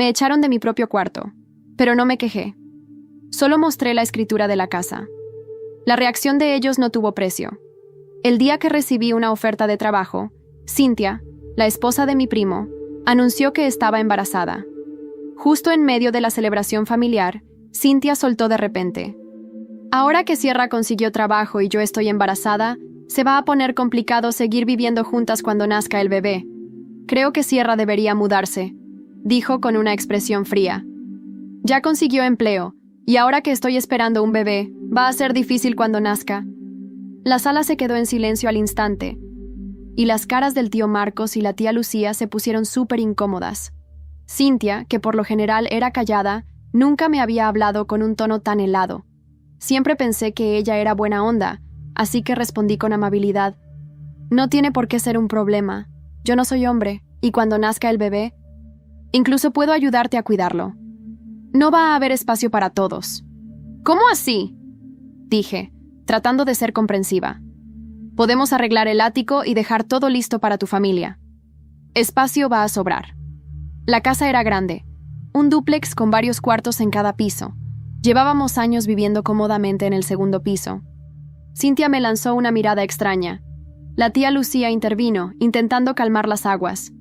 Me echaron de mi propio cuarto, pero no me quejé. Solo mostré la escritura de la casa. La reacción de ellos no tuvo precio. El día que recibí una oferta de trabajo, Cynthia, la esposa de mi primo, anunció que estaba embarazada. Justo en medio de la celebración familiar, Cynthia soltó de repente: ahora que Sierra consiguió trabajo y yo estoy embarazada, se va a poner complicado seguir viviendo juntas cuando nazca el bebé. Creo que Sierra debería mudarse, dijo con una expresión fría. Ya consiguió empleo, y ahora que estoy esperando un bebé, va a ser difícil cuando nazca. La sala se quedó en silencio al instante, y las caras del tío Marcos y la tía Lucía se pusieron súper incómodas. Cynthia, que por lo general era callada, nunca me había hablado con un tono tan helado. Siempre pensé que ella era buena onda, así que respondí con amabilidad: no tiene por qué ser un problema. Yo no soy hombre, y cuando nazca el bebé, incluso puedo ayudarte a cuidarlo. No va a haber espacio para todos. ¿Cómo así?, dije, tratando de ser comprensiva. Podemos arreglar el ático y dejar todo listo para tu familia. Espacio va a sobrar. La casa era grande, un dúplex con varios cuartos en cada piso. Llevábamos años viviendo cómodamente en el segundo piso. Cynthia me lanzó una mirada extraña. La tía Lucía intervino, intentando calmar las aguas.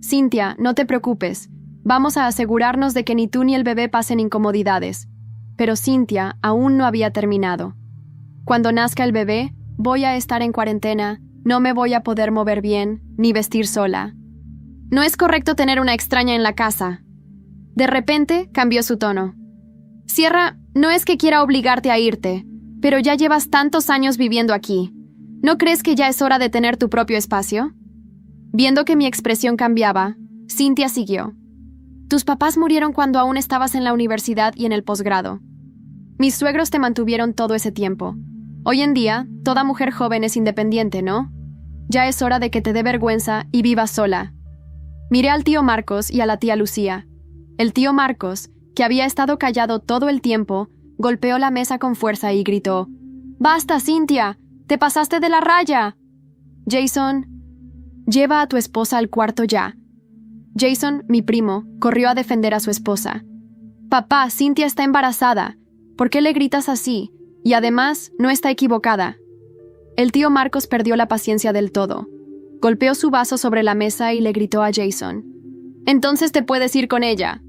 Cynthia, no te preocupes. Vamos a asegurarnos de que ni tú ni el bebé pasen incomodidades. Pero Cynthia aún no había terminado. Cuando nazca el bebé, voy a estar en cuarentena, no me voy a poder mover bien, ni vestir sola. No es correcto tener una extraña en la casa. De repente, cambió su tono. Sierra, no es que quiera obligarte a irte, pero ya llevas tantos años viviendo aquí. ¿No crees que ya es hora de tener tu propio espacio? Viendo que mi expresión cambiaba, Cynthia siguió. Tus papás murieron cuando aún estabas en la universidad y en el posgrado. Mis suegros te mantuvieron todo ese tiempo. Hoy en día, toda mujer joven es independiente, ¿no? Ya es hora de que te dé vergüenza y vivas sola. Miré al tío Marcos y a la tía Lucía. El tío Marcos, que había estado callado todo el tiempo, golpeó la mesa con fuerza y gritó: ¡Basta, Cynthia! ¡Te pasaste de la raya! Jason, lleva a tu esposa al cuarto ya. Jason, mi primo, corrió a defender a su esposa. Papá, Cynthia está embarazada. ¿Por qué le gritas así? Y además, no está equivocada. El tío Marcos perdió la paciencia del todo. Golpeó su vaso sobre la mesa y le gritó a Jason: Entonces te puedes ir con ella.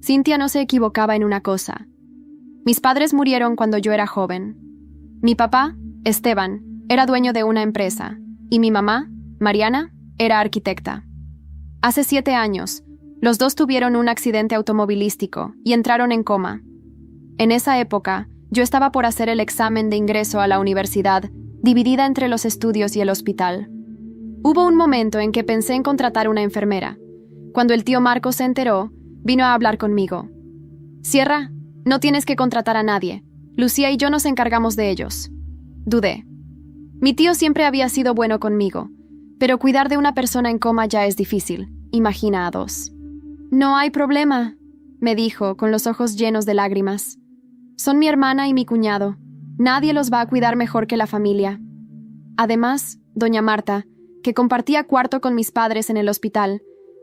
Cynthia no se equivocaba en una cosa. Mis padres murieron cuando yo era joven. Mi papá, Esteban, era dueño de una empresa, y mi mamá, Mariana, era arquitecta. Hace 7 años, los dos tuvieron un accidente automovilístico y entraron en coma. En esa época, yo estaba por hacer el examen de ingreso a la universidad, dividida entre los estudios y el hospital. Hubo un momento en que pensé en contratar una enfermera. Cuando el tío Marcos se enteró, vino a hablar conmigo. Sierra, no tienes que contratar a nadie. Lucía y yo nos encargamos de ellos. Dudé. Mi tío siempre había sido bueno conmigo, pero cuidar de una persona en coma ya es difícil. Imagina a 2. No hay problema, me dijo, con los ojos llenos de lágrimas. Son mi hermana y mi cuñado. Nadie los va a cuidar mejor que la familia. Además, doña Marta, que compartía cuarto con mis padres en el hospital,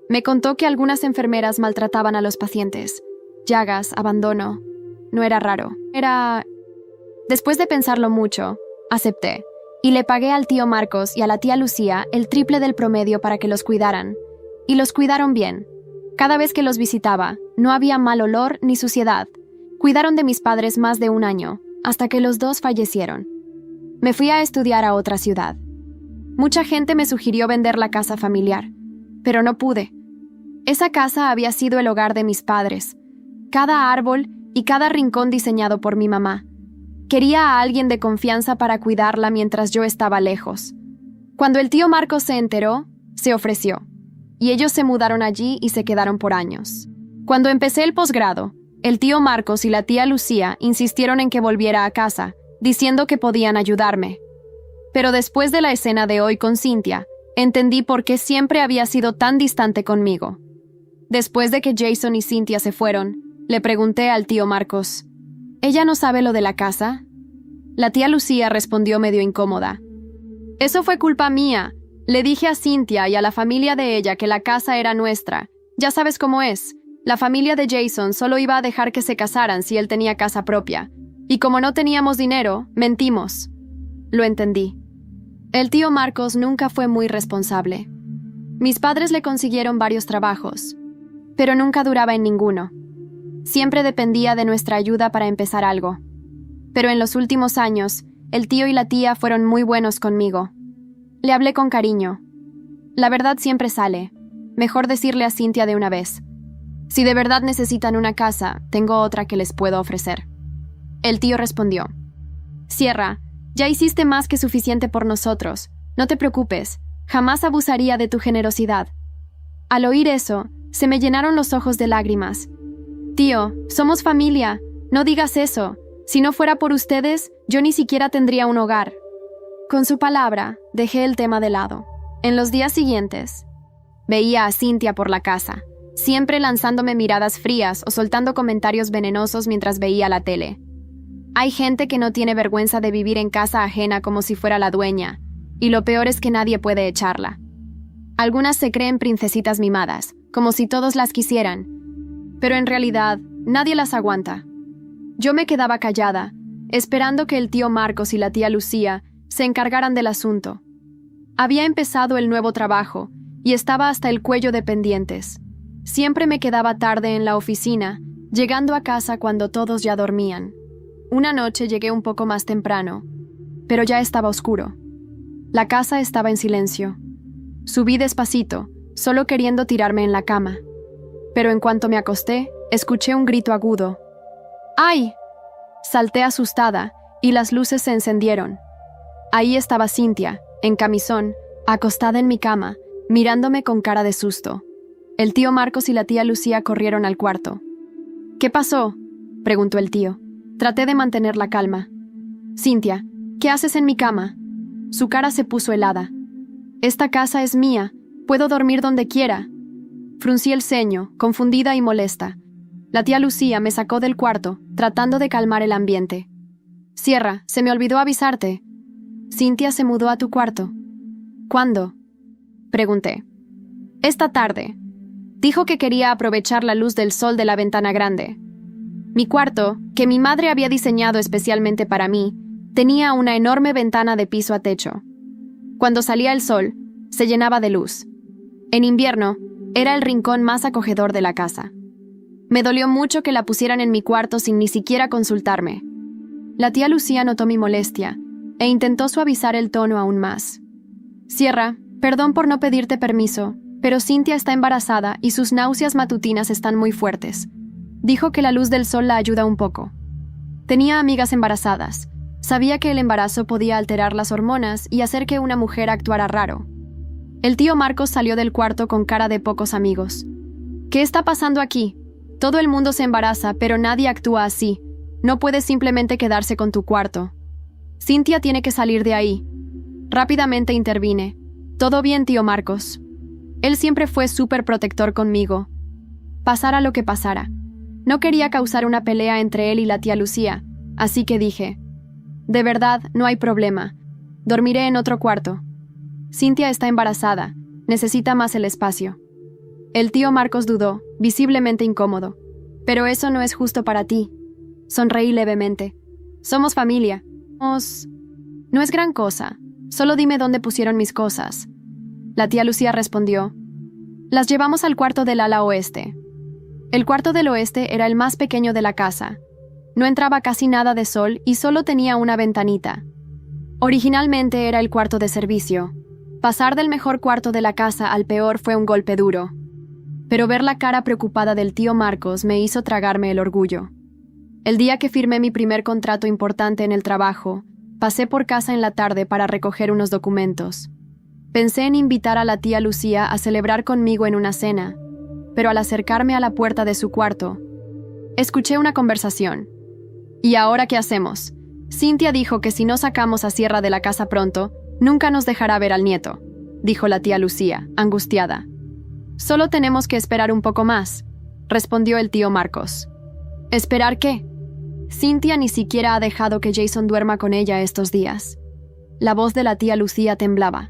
me contó que algunas enfermeras maltrataban a los pacientes. Llagas, abandono. No era raro. Después de pensarlo mucho, acepté, y le pagué al tío Marcos y a la tía Lucía el triple del promedio para que los cuidaran. Y los cuidaron bien. Cada vez que los visitaba, no había mal olor ni suciedad. Cuidaron de mis padres más de 1 año, hasta que los 2 fallecieron. Me fui a estudiar a otra ciudad. Mucha gente me sugirió vender la casa familiar, pero no pude. Esa casa había sido el hogar de mis padres. Cada árbol y cada rincón diseñado por mi mamá. Quería a alguien de confianza para cuidarla mientras yo estaba lejos. Cuando el tío Marcos se enteró, se ofreció, y ellos se mudaron allí y se quedaron por años. Cuando empecé el posgrado, el tío Marcos y la tía Lucía insistieron en que volviera a casa, diciendo que podían ayudarme. Pero después de la escena de hoy con Cynthia, entendí por qué siempre había sido tan distante conmigo. Después de que Jason y Cynthia se fueron, le pregunté al tío Marcos: ¿Ella no sabe lo de la casa? La tía Lucía respondió medio incómoda: Eso fue culpa mía. Le dije a Cynthia y a la familia de ella que la casa era nuestra. Ya sabes cómo es. La familia de Jason solo iba a dejar que se casaran si él tenía casa propia, y como no teníamos dinero, mentimos. Lo entendí. El tío Marcos nunca fue muy responsable. Mis padres le consiguieron varios trabajos, pero nunca duraba en ninguno. Siempre dependía de nuestra ayuda para empezar algo. Pero en los últimos años, el tío y la tía fueron muy buenos conmigo. Le hablé con cariño. La verdad siempre sale. Mejor decirle a Cynthia de una vez. Si de verdad necesitan una casa, tengo otra que les puedo ofrecer. El tío respondió. Sierra, ya hiciste más que suficiente por nosotros. No te preocupes, jamás abusaría de tu generosidad. Al oír eso, se me llenaron los ojos de lágrimas. Tío, somos familia, no digas eso. Si no fuera por ustedes, yo ni siquiera tendría un hogar. Con su palabra, dejé el tema de lado. En los días siguientes, veía a Cynthia por la casa, siempre lanzándome miradas frías o soltando comentarios venenosos mientras veía la tele. Hay gente que no tiene vergüenza de vivir en casa ajena como si fuera la dueña, y lo peor es que nadie puede echarla. Algunas se creen princesitas mimadas, como si todos las quisieran, pero en realidad nadie las aguanta. Yo me quedaba callada, esperando que el tío Marcos y la tía Lucía se encargaran del asunto. Había empezado el nuevo trabajo y estaba hasta el cuello de pendientes. Siempre me quedaba tarde en la oficina, llegando a casa cuando todos ya dormían. Una noche llegué un poco más temprano, pero ya estaba oscuro. La casa estaba en silencio. Subí despacito, solo queriendo tirarme en la cama. Pero en cuanto me acosté, escuché un grito agudo. ¡Ay! Salté asustada y las luces se encendieron. Ahí estaba Cynthia, en camisón, acostada en mi cama, mirándome con cara de susto. El tío Marcos y la tía Lucía corrieron al cuarto. ¿Qué pasó?, preguntó el tío. Traté de mantener la calma. Cynthia, ¿qué haces en mi cama? Su cara se puso helada. Esta casa es mía, puedo dormir donde quiera. Fruncí el ceño, confundida y molesta. La tía Lucía me sacó del cuarto, tratando de calmar el ambiente. Sierra, se me olvidó avisarte. Cynthia se mudó a tu cuarto. ¿Cuándo?, pregunté. Esta tarde. Dijo que quería aprovechar la luz del sol de la ventana grande. Mi cuarto, que mi madre había diseñado especialmente para mí, tenía una enorme ventana de piso a techo. Cuando salía el sol, se llenaba de luz. En invierno, era el rincón más acogedor de la casa. Me dolió mucho que la pusieran en mi cuarto sin ni siquiera consultarme. La tía Lucía notó mi molestia e intentó suavizar el tono aún más. Sierra, perdón por no pedirte permiso, pero Cynthia está embarazada y sus náuseas matutinas están muy fuertes. Dijo que la luz del sol la ayuda un poco. Tenía amigas embarazadas. Sabía que el embarazo podía alterar las hormonas y hacer que una mujer actuara raro. El tío Marcos salió del cuarto con cara de pocos amigos. ¿Qué está pasando aquí? Todo el mundo se embaraza, pero nadie actúa así. No puedes simplemente quedarse con tu cuarto. Cynthia tiene que salir de ahí. Rápidamente intervine. Todo bien, tío Marcos. Él siempre fue súper protector conmigo. Pasara lo que pasara. No quería causar una pelea entre él y la tía Lucía, así que dije, de verdad, no hay problema. Dormiré en otro cuarto. Cynthia está embarazada, necesita más el espacio. El tío Marcos dudó, visiblemente incómodo. Pero eso no es justo para ti. Sonreí levemente. Somos familia. No es gran cosa. Solo dime dónde pusieron mis cosas. La tía Lucía respondió, las llevamos al cuarto del ala oeste. El cuarto del oeste era el más pequeño de la casa. No entraba casi nada de sol y solo tenía una ventanita. Originalmente era el cuarto de servicio. Pasar del mejor cuarto de la casa al peor fue un golpe duro. Pero ver la cara preocupada del tío Marcos me hizo tragarme el orgullo. El día que firmé mi primer contrato importante en el trabajo, pasé por casa en la tarde para recoger unos documentos. Pensé en invitar a la tía Lucía a celebrar conmigo en una cena, pero al acercarme a la puerta de su cuarto, escuché una conversación. ¿Y ahora qué hacemos? Cynthia dijo que si no sacamos a Sierra de la casa pronto, nunca nos dejará ver al nieto, dijo la tía Lucía, angustiada. Solo tenemos que esperar un poco más, respondió el tío Marcos. ¿Esperar qué? Cynthia ni siquiera ha dejado que Jason duerma con ella estos días. La voz de la tía Lucía temblaba.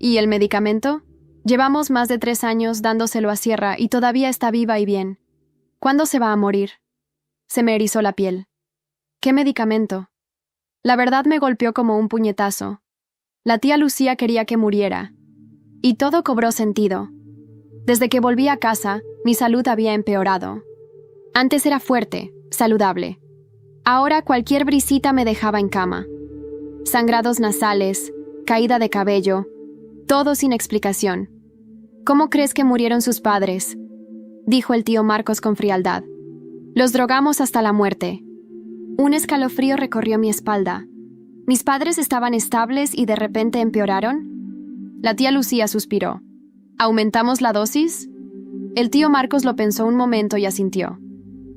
¿Y el medicamento? Llevamos más de 3 años dándoselo a Sierra y todavía está viva y bien. ¿Cuándo se va a morir? Se me erizó la piel. ¿Qué medicamento? La verdad me golpeó como un puñetazo. La tía Lucía quería que muriera. Y todo cobró sentido. Desde que volví a casa, mi salud había empeorado. Antes era fuerte, saludable. Ahora cualquier brisita me dejaba en cama. Sangrados nasales, caída de cabello, todo sin explicación. ¿Cómo crees que murieron sus padres?, dijo el tío Marcos con frialdad. Los drogamos hasta la muerte. Un escalofrío recorrió mi espalda. ¿Mis padres estaban estables y de repente empeoraron? La tía Lucía suspiró. ¿Aumentamos la dosis? El tío Marcos lo pensó un momento y asintió.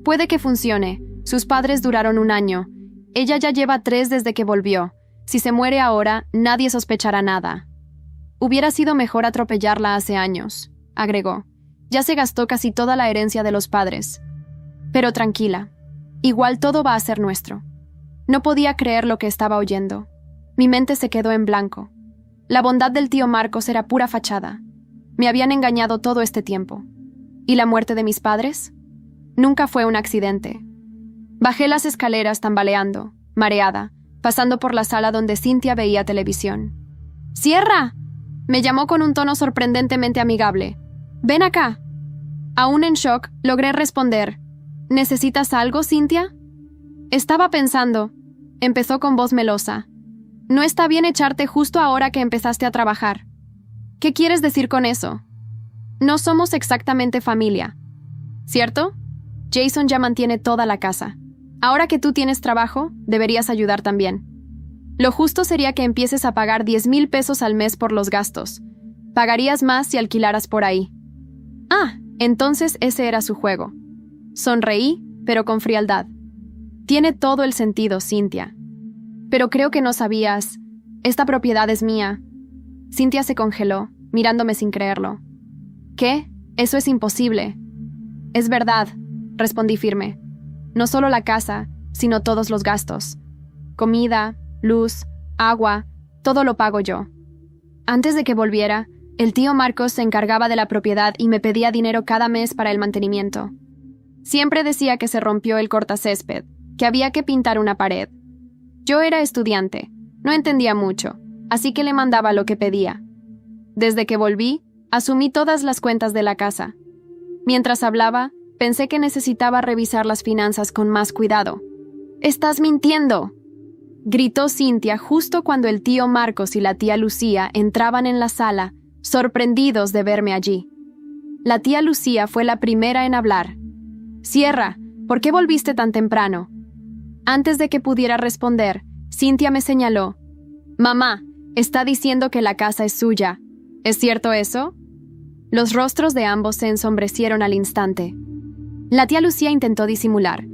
Puede que funcione. Sus padres duraron 1 año. Ella ya lleva 3 desde que volvió. Si se muere ahora, nadie sospechará nada. Hubiera sido mejor atropellarla hace años, agregó. Ya se gastó casi toda la herencia de los padres. Pero tranquila. Igual todo va a ser nuestro. No podía creer lo que estaba oyendo. Mi mente se quedó en blanco. La bondad del tío Marcos era pura fachada. Me habían engañado todo este tiempo. ¿Y la muerte de mis padres? Nunca fue un accidente. Bajé las escaleras tambaleando, mareada, pasando por la sala donde Cynthia veía televisión. ¡Cierra!, me llamó con un tono sorprendentemente amigable. «Ven acá». Aún en shock, logré responder. «¿Necesitas algo, Cynthia?» Estaba pensando. Empezó con voz melosa. «No está bien echarte justo ahora que empezaste a trabajar». «¿Qué quieres decir con eso?» «No somos exactamente familia. ¿Cierto? Jason ya mantiene toda la casa. Ahora que tú tienes trabajo, deberías ayudar también. Lo justo sería que empieces a pagar 10,000 pesos al mes por los gastos. Pagarías más si alquilaras por ahí». Ah, entonces ese era su juego. Sonreí, pero con frialdad. Tiene todo el sentido, Cynthia. Pero creo que no sabías. Esta propiedad es mía. Cynthia se congeló, mirándome sin creerlo. ¿Qué? Eso es imposible. Es verdad, respondí firme. No solo la casa, sino todos los gastos. Comida, luz, agua, todo lo pago yo. Antes de que volviera, el tío Marcos se encargaba de la propiedad y me pedía dinero cada mes para el mantenimiento. Siempre decía que se rompió el cortacésped, que había que pintar una pared. Yo era estudiante, no entendía mucho, así que le mandaba lo que pedía. Desde que volví, asumí todas las cuentas de la casa. Mientras hablaba, pensé que necesitaba revisar las finanzas con más cuidado. «¡Estás mintiendo!», gritó Cynthia justo cuando el tío Marcos y la tía Lucía entraban en la sala, sorprendidos de verme allí. La tía Lucía fue la primera en hablar. «Cierra, ¿por qué volviste tan temprano?». Antes de que pudiera responder, Cynthia me señaló. «Mamá, está diciendo que la casa es suya. ¿Es cierto eso?». Los rostros de ambos se ensombrecieron al instante. La tía Lucía intentó disimular.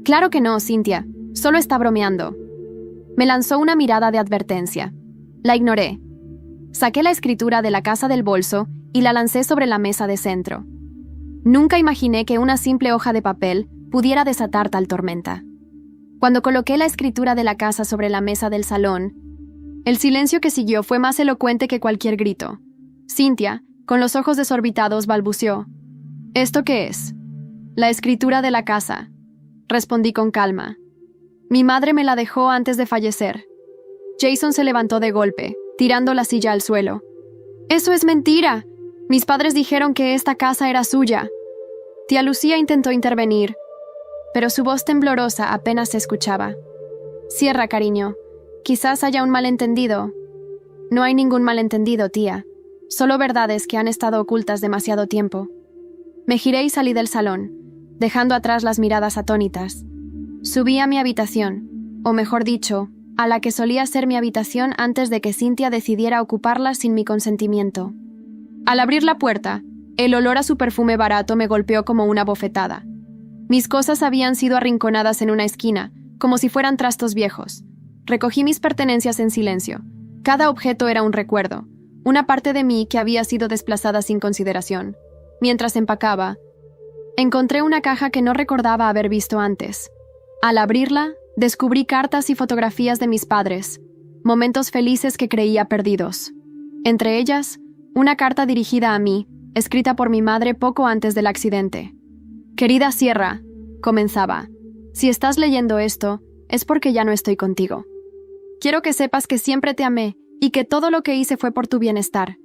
«Claro que no, Cynthia, solo está bromeando». Me lanzó una mirada de advertencia. La ignoré. Saqué la escritura de la casa del bolso y la lancé sobre la mesa de centro. Nunca imaginé que una simple hoja de papel pudiera desatar tal tormenta. Cuando coloqué la escritura de la casa sobre la mesa del salón, el silencio que siguió fue más elocuente que cualquier grito. Cynthia, con los ojos desorbitados, balbuceó. «¿Esto qué es?» «La escritura de la casa», respondí con calma. «Mi madre me la dejó antes de fallecer». Jason se levantó de golpe, tirando la silla al suelo. «¡Eso es mentira! Mis padres dijeron que esta casa era suya». Tía Lucía intentó intervenir, pero su voz temblorosa apenas se escuchaba. «Cierra, cariño. Quizás haya un malentendido». «No hay ningún malentendido, tía. Solo verdades que han estado ocultas demasiado tiempo». Me giré y salí del salón, dejando atrás las miradas atónitas. Subí a mi habitación, o mejor dicho, a la que solía ser mi habitación antes de que Cynthia decidiera ocuparla sin mi consentimiento. Al abrir la puerta, el olor a su perfume barato me golpeó como una bofetada. Mis cosas habían sido arrinconadas en una esquina, como si fueran trastos viejos. Recogí mis pertenencias en silencio. Cada objeto era un recuerdo, una parte de mí que había sido desplazada sin consideración. Mientras empacaba, encontré una caja que no recordaba haber visto antes. Al abrirla, descubrí cartas y fotografías de mis padres, momentos felices que creía perdidos. Entre ellas, una carta dirigida a mí, escrita por mi madre poco antes del accidente. Querida Sierra, comenzaba, si estás leyendo esto, es porque ya no estoy contigo. Quiero que sepas que siempre te amé y que todo lo que hice fue por tu bienestar.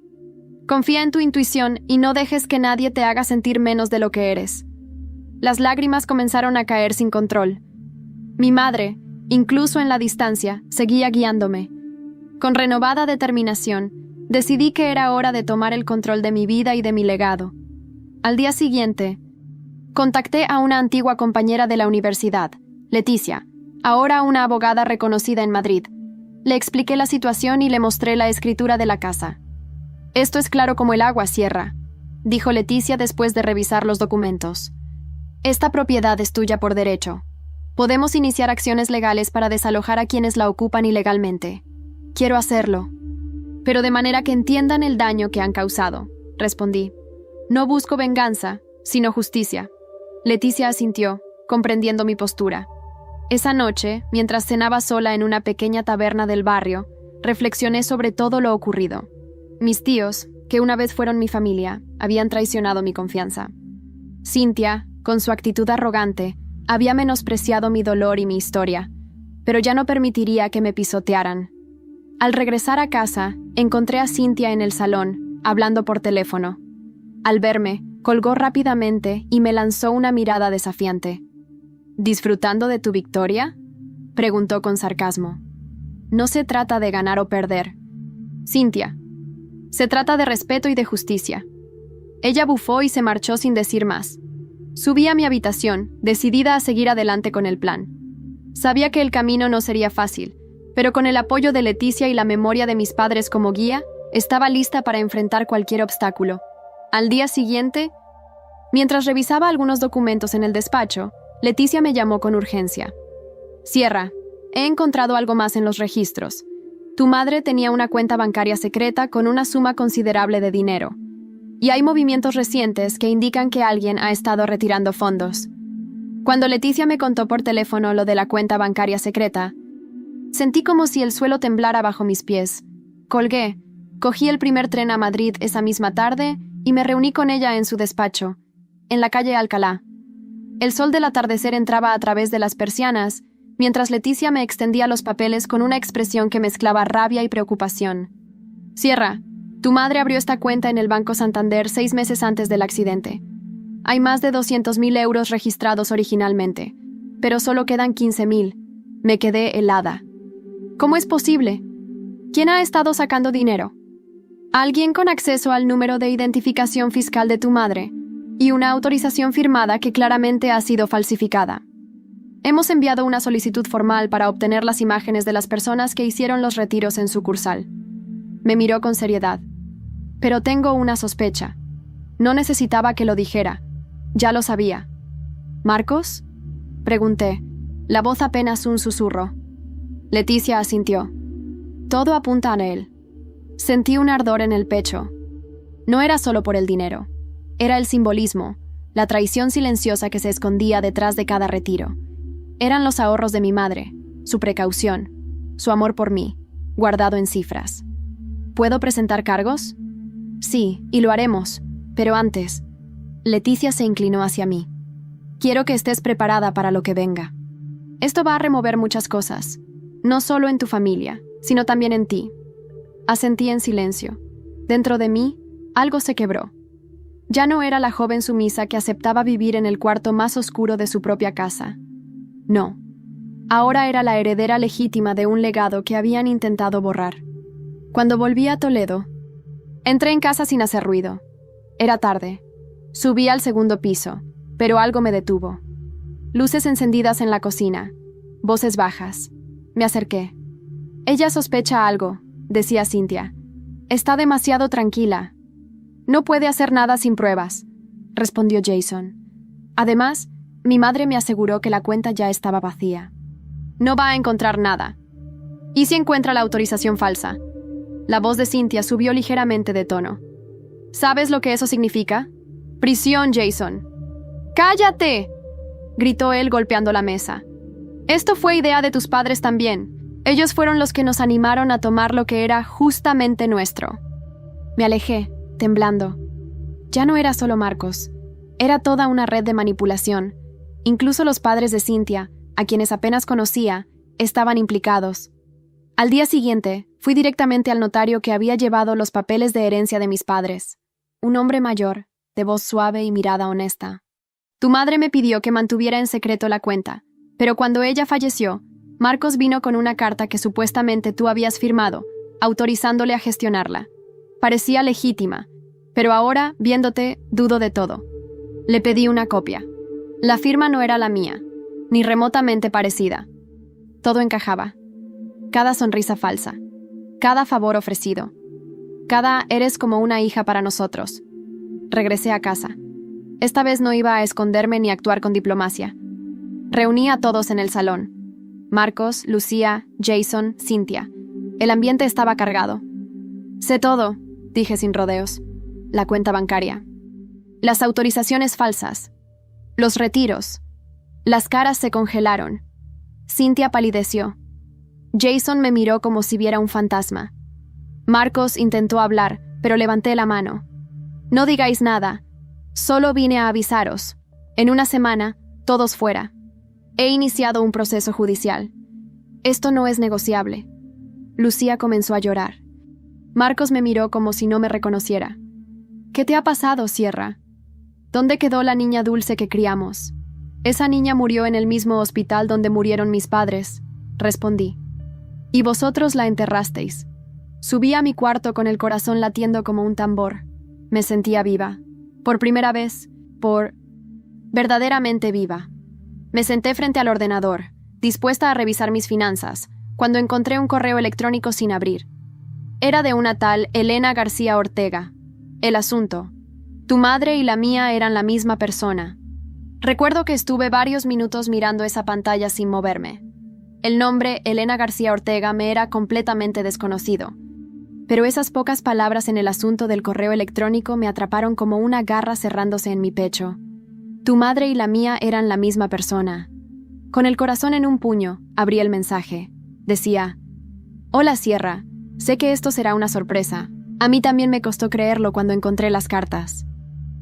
Confía en tu intuición y no dejes que nadie te haga sentir menos de lo que eres. Las lágrimas comenzaron a caer sin control. Mi madre, incluso en la distancia, seguía guiándome. Con renovada determinación, decidí que era hora de tomar el control de mi vida y de mi legado. Al día siguiente, contacté a una antigua compañera de la universidad, Leticia, ahora una abogada reconocida en Madrid. Le expliqué la situación y le mostré la escritura de la casa. «Esto es claro como el agua, Sierra», dijo Leticia después de revisar los documentos. «Esta propiedad es tuya por derecho. Podemos iniciar acciones legales para desalojar a quienes la ocupan ilegalmente. Quiero hacerlo, pero de manera que entiendan el daño que han causado», respondí. «No busco venganza, sino justicia». Leticia asintió, comprendiendo mi postura. Esa noche, mientras cenaba sola en una pequeña taberna del barrio, reflexioné sobre todo lo ocurrido. Mis tíos, que una vez fueron mi familia, habían traicionado mi confianza. Cynthia, con su actitud arrogante, había menospreciado mi dolor y mi historia, pero ya no permitiría que me pisotearan. Al regresar a casa, encontré a Cynthia en el salón, hablando por teléfono. Al verme, colgó rápidamente y me lanzó una mirada desafiante. «¿Disfrutando de tu victoria?», preguntó con sarcasmo. «No se trata de ganar o perder, Cynthia. Se trata de respeto y de justicia». Ella bufó y se marchó sin decir más. Subí a mi habitación, decidida a seguir adelante con el plan. Sabía que el camino no sería fácil, pero con el apoyo de Leticia y la memoria de mis padres como guía, estaba lista para enfrentar cualquier obstáculo. Al día siguiente, mientras revisaba algunos documentos en el despacho, Leticia me llamó con urgencia. «Sierra, he encontrado algo más en los registros. Tu madre tenía una cuenta bancaria secreta con una suma considerable de dinero. Y hay movimientos recientes que indican que alguien ha estado retirando fondos». Cuando Leticia me contó por teléfono lo de la cuenta bancaria secreta, sentí como si el suelo temblara bajo mis pies. Colgué, cogí el primer tren a Madrid esa misma tarde y me reuní con ella en su despacho, en la calle Alcalá. El sol del atardecer entraba a través de las persianas, mientras Leticia me extendía los papeles con una expresión que mezclaba rabia y preocupación. «Sierra, tu madre abrió esta cuenta en el Banco Santander 6 meses antes del accidente. Hay más de 200.000 euros registrados originalmente, pero solo quedan 15.000. Me quedé helada. ¿Cómo es posible? ¿Quién ha estado sacando dinero? Alguien con acceso al número de identificación fiscal de tu madre y una autorización firmada que claramente ha sido falsificada. Hemos enviado una solicitud formal para obtener las imágenes de las personas que hicieron los retiros en sucursal». Me miró con seriedad. «Pero tengo una sospecha. No necesitaba que lo dijera. Ya lo sabía». «¿Marcos?», pregunté, la voz apenas un susurro. Leticia asintió. «Todo apunta a él». Sentí un ardor en el pecho. No era solo por el dinero. Era el simbolismo, la traición silenciosa que se escondía detrás de cada retiro. Eran los ahorros de mi madre, su precaución, su amor por mí, guardado en cifras. ¿Puedo presentar cargos? Sí, y lo haremos, pero antes. Leticia se inclinó hacia mí. Quiero que estés preparada para lo que venga. Esto va a remover muchas cosas, no solo en tu familia, sino también en ti. Asentí en silencio. Dentro de mí, algo se quebró. Ya no era la joven sumisa que aceptaba vivir en el cuarto más oscuro de su propia casa. No. Ahora era la heredera legítima de un legado que habían intentado borrar. Cuando volví a Toledo, entré en casa sin hacer ruido. Era tarde. Subí al segundo piso, pero algo me detuvo. Luces encendidas en la cocina, voces bajas. Me acerqué. «Ella sospecha algo», decía Cynthia. «Está demasiado tranquila». «No puede hacer nada sin pruebas», respondió Jason. Además, mi madre me aseguró que la cuenta ya estaba vacía. «No va a encontrar nada. ¿Y si encuentra la autorización falsa?». La voz de Cynthia subió ligeramente de tono. «¿Sabes lo que eso significa? Prisión, Jason». «¡Cállate!», gritó él golpeando la mesa. «Esto fue idea de tus padres también. Ellos fueron los que nos animaron a tomar lo que era justamente nuestro». Me alejé, temblando. Ya no era solo Marcos. Era toda una red de manipulación. Incluso los padres de Cynthia, a quienes apenas conocía, estaban implicados. Al día siguiente, fui directamente al notario que había llevado los papeles de herencia de mis padres. Un hombre mayor, de voz suave y mirada honesta. Tu madre me pidió que mantuviera en secreto la cuenta, pero cuando ella falleció, Marcos vino con una carta que supuestamente tú habías firmado, autorizándole a gestionarla. Parecía legítima, pero ahora, viéndote, dudo de todo. Le pedí una copia. La firma no era la mía, ni remotamente parecida. Todo encajaba. Cada sonrisa falsa, cada favor ofrecido, cada eres como una hija para nosotros. Regresé a casa. Esta vez no iba a esconderme ni actuar con diplomacia. Reuní a todos en el salón. Marcos, Lucía, Jason, Cynthia. El ambiente estaba cargado. Sé todo, dije sin rodeos. La cuenta bancaria. Las autorizaciones falsas. Los retiros. Las caras se congelaron. Cynthia palideció. Jason me miró como si viera un fantasma. Marcos intentó hablar, pero levanté la mano. No digáis nada. Solo vine a avisaros. En una semana, todos fuera. He iniciado un proceso judicial. Esto no es negociable. Lucía comenzó a llorar. Marcos me miró como si no me reconociera. ¿Qué te ha pasado, Sierra? ¿Dónde quedó la niña dulce que criamos? Esa niña murió en el mismo hospital donde murieron mis padres, respondí. Y vosotros la enterrasteis. Subí a mi cuarto con el corazón latiendo como un tambor. Me sentía viva. Por primera vez, verdaderamente viva. Me senté frente al ordenador, dispuesta a revisar mis finanzas, cuando encontré un correo electrónico sin abrir. Era de una tal Elena García Ortega. El asunto: tu madre y la mía eran la misma persona. Recuerdo que estuve varios minutos mirando esa pantalla sin moverme. El nombre Elena García Ortega me era completamente desconocido, pero esas pocas palabras en el asunto del correo electrónico me atraparon como una garra cerrándose en mi pecho. Tu madre y la mía eran la misma persona. Con el corazón en un puño, abrí el mensaje. Decía: Hola Sierra, sé que esto será una sorpresa. A mí también me costó creerlo cuando encontré las cartas.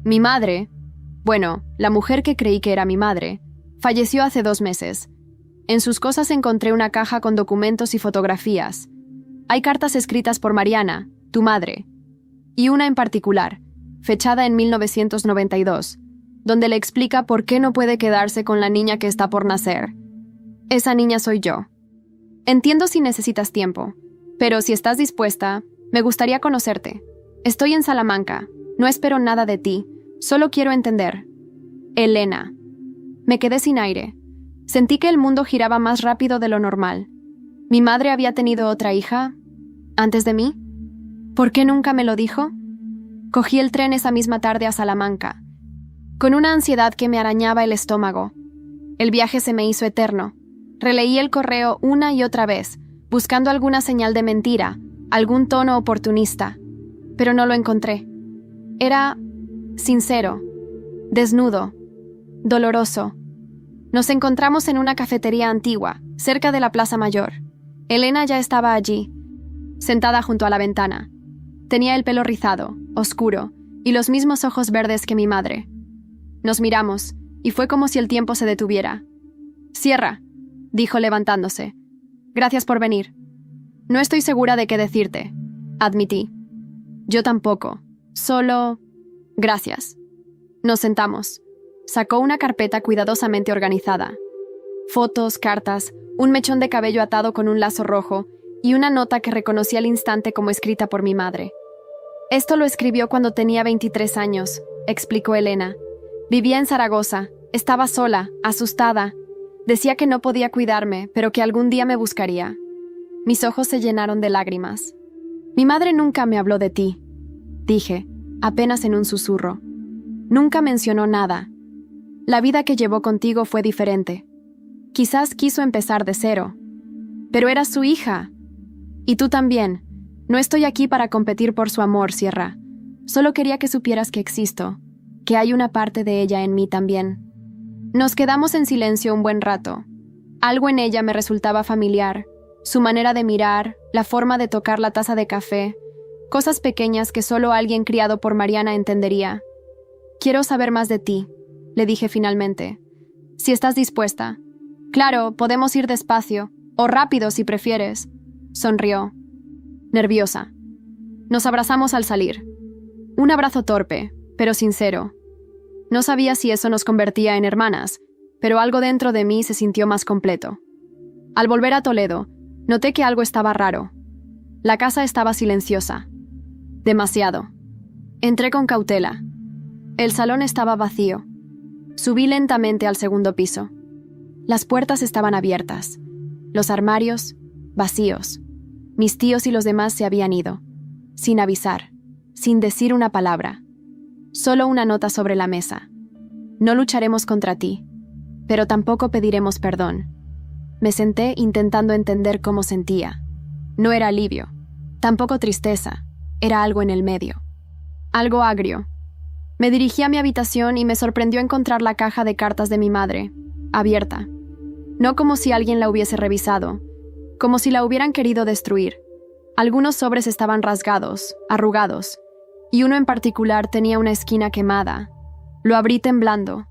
Mi madre, bueno, la mujer que creí que era mi madre, falleció hace 2 meses. En sus cosas encontré una caja con documentos y fotografías. Hay cartas escritas por Mariana, tu madre, y una en particular, fechada en 1992, donde le explica por qué no puede quedarse con la niña que está por nacer. Esa niña soy yo. Entiendo si necesitas tiempo, pero si estás dispuesta, me gustaría conocerte. Estoy en Salamanca, no espero nada de ti, solo quiero entender. Elena. Me quedé sin aire. Sentí que el mundo giraba más rápido de lo normal. ¿Mi madre había tenido otra hija antes de mí? ¿Por qué nunca me lo dijo? Cogí el tren esa misma tarde a Salamanca, con una ansiedad que me arañaba el estómago. El viaje se me hizo eterno. Releí el correo una y otra vez, buscando alguna señal de mentira, algún tono oportunista, pero no lo encontré. Era sincero, desnudo, doloroso. Nos encontramos en una cafetería antigua, cerca de la Plaza Mayor. Elena ya estaba allí, sentada junto a la ventana. Tenía el pelo rizado, oscuro, y los mismos ojos verdes que mi madre. Nos miramos, y fue como si el tiempo se detuviera. «Sierra», dijo levantándose. «Gracias por venir». «No estoy segura de qué decirte», admití. «Yo tampoco. Solo... gracias». Nos sentamos. Sacó una carpeta cuidadosamente organizada. Fotos, cartas, un mechón de cabello atado con un lazo rojo y una nota que reconocí al instante como escrita por mi madre. «Esto lo escribió cuando tenía 23 años», explicó Elena. «Vivía en Zaragoza, estaba sola, asustada. Decía que no podía cuidarme, pero que algún día me buscaría». Mis ojos se llenaron de lágrimas. «Mi madre nunca me habló de ti», dije, apenas en un susurro. «Nunca mencionó nada. La vida que llevó contigo fue diferente. Quizás quiso empezar de cero. Pero eras su hija. Y tú también. No estoy aquí para competir por su amor, Sierra. Solo quería que supieras que existo, que hay una parte de ella en mí también». Nos quedamos en silencio un buen rato. Algo en ella me resultaba familiar. Su manera de mirar, la forma de tocar la taza de café, cosas pequeñas que solo alguien criado por Mariana entendería. Quiero saber más de ti, le dije finalmente. Si estás dispuesta. Claro, podemos ir despacio, o rápido si prefieres. Sonrió, nerviosa. Nos abrazamos al salir. Un abrazo torpe, pero sincero. No sabía si eso nos convertía en hermanas, pero algo dentro de mí se sintió más completo. Al volver a Toledo, noté que algo estaba raro. La casa estaba silenciosa. Demasiado. Entré con cautela. El salón estaba vacío. Subí lentamente al segundo piso. Las puertas estaban abiertas. Los armarios, vacíos. Mis tíos y los demás se habían ido. Sin avisar, sin decir una palabra. Solo una nota sobre la mesa. No lucharemos contra ti, pero tampoco pediremos perdón. Me senté intentando entender cómo sentía. No era alivio, tampoco tristeza, era algo en el medio. Algo agrio. Me dirigí a mi habitación y me sorprendió encontrar la caja de cartas de mi madre, abierta. No como si alguien la hubiese revisado, como si la hubieran querido destruir. Algunos sobres estaban rasgados, arrugados, y uno en particular tenía una esquina quemada. Lo abrí temblando.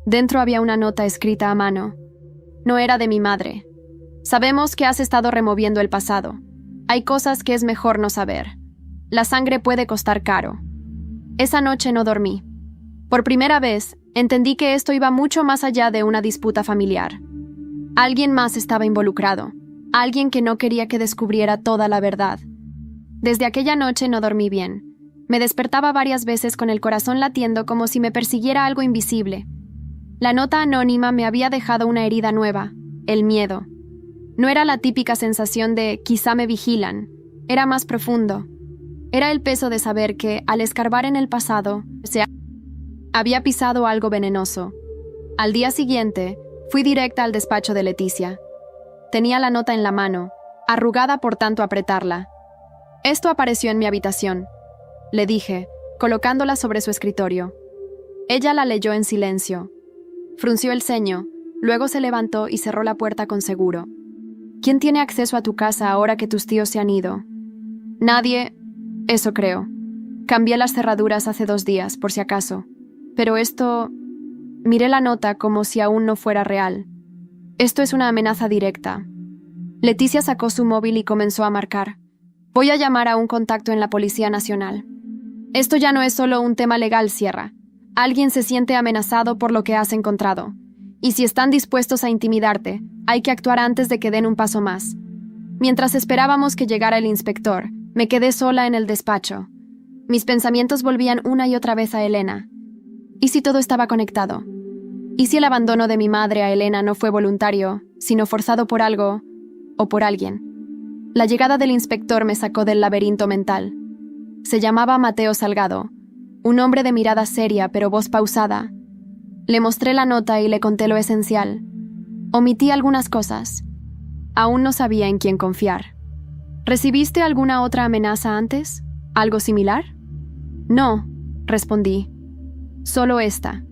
Dentro había una nota escrita a mano. No era de mi madre. Sabemos que has estado removiendo el pasado. Hay cosas que es mejor no saber. La sangre puede costar caro. Esa noche no dormí. Por primera vez, entendí que esto iba mucho más allá de una disputa familiar. Alguien más estaba involucrado. Alguien que no quería que descubriera toda la verdad. Desde aquella noche no dormí bien. Me despertaba varias veces con el corazón latiendo como si me persiguiera algo invisible. La nota anónima me había dejado una herida nueva, el miedo. No era la típica sensación de quizá me vigilan, era más profundo. Era el peso de saber que, al escarbar en el pasado, había pisado algo venenoso. Al día siguiente, fui directa al despacho de Leticia. Tenía la nota en la mano, arrugada por tanto apretarla. Esto apareció en mi habitación, le dije, colocándola sobre su escritorio. Ella la leyó en silencio. Frunció el ceño, luego se levantó y cerró la puerta con seguro. ¿Quién tiene acceso a tu casa ahora que tus tíos se han ido? Nadie, eso creo. Cambié las cerraduras hace 2 días, por si acaso. Pero esto... Miré la nota como si aún no fuera real. Esto es una amenaza directa. Leticia sacó su móvil y comenzó a marcar. Voy a llamar a un contacto en la Policía Nacional. Esto ya no es solo un tema legal, Sierra. Alguien se siente amenazado por lo que has encontrado. Y si están dispuestos a intimidarte, hay que actuar antes de que den un paso más. Mientras esperábamos que llegara el inspector, me quedé sola en el despacho. Mis pensamientos volvían una y otra vez a Elena. ¿Y si todo estaba conectado? ¿Y si el abandono de mi madre a Elena no fue voluntario, sino forzado por algo o por alguien? La llegada del inspector me sacó del laberinto mental. Se llamaba Mateo Salgado, un hombre de mirada seria pero voz pausada. Le mostré la nota y le conté lo esencial. Omití algunas cosas. Aún no sabía en quién confiar. ¿Recibiste alguna otra amenaza antes? ¿Algo similar? No, respondí. Solo esta.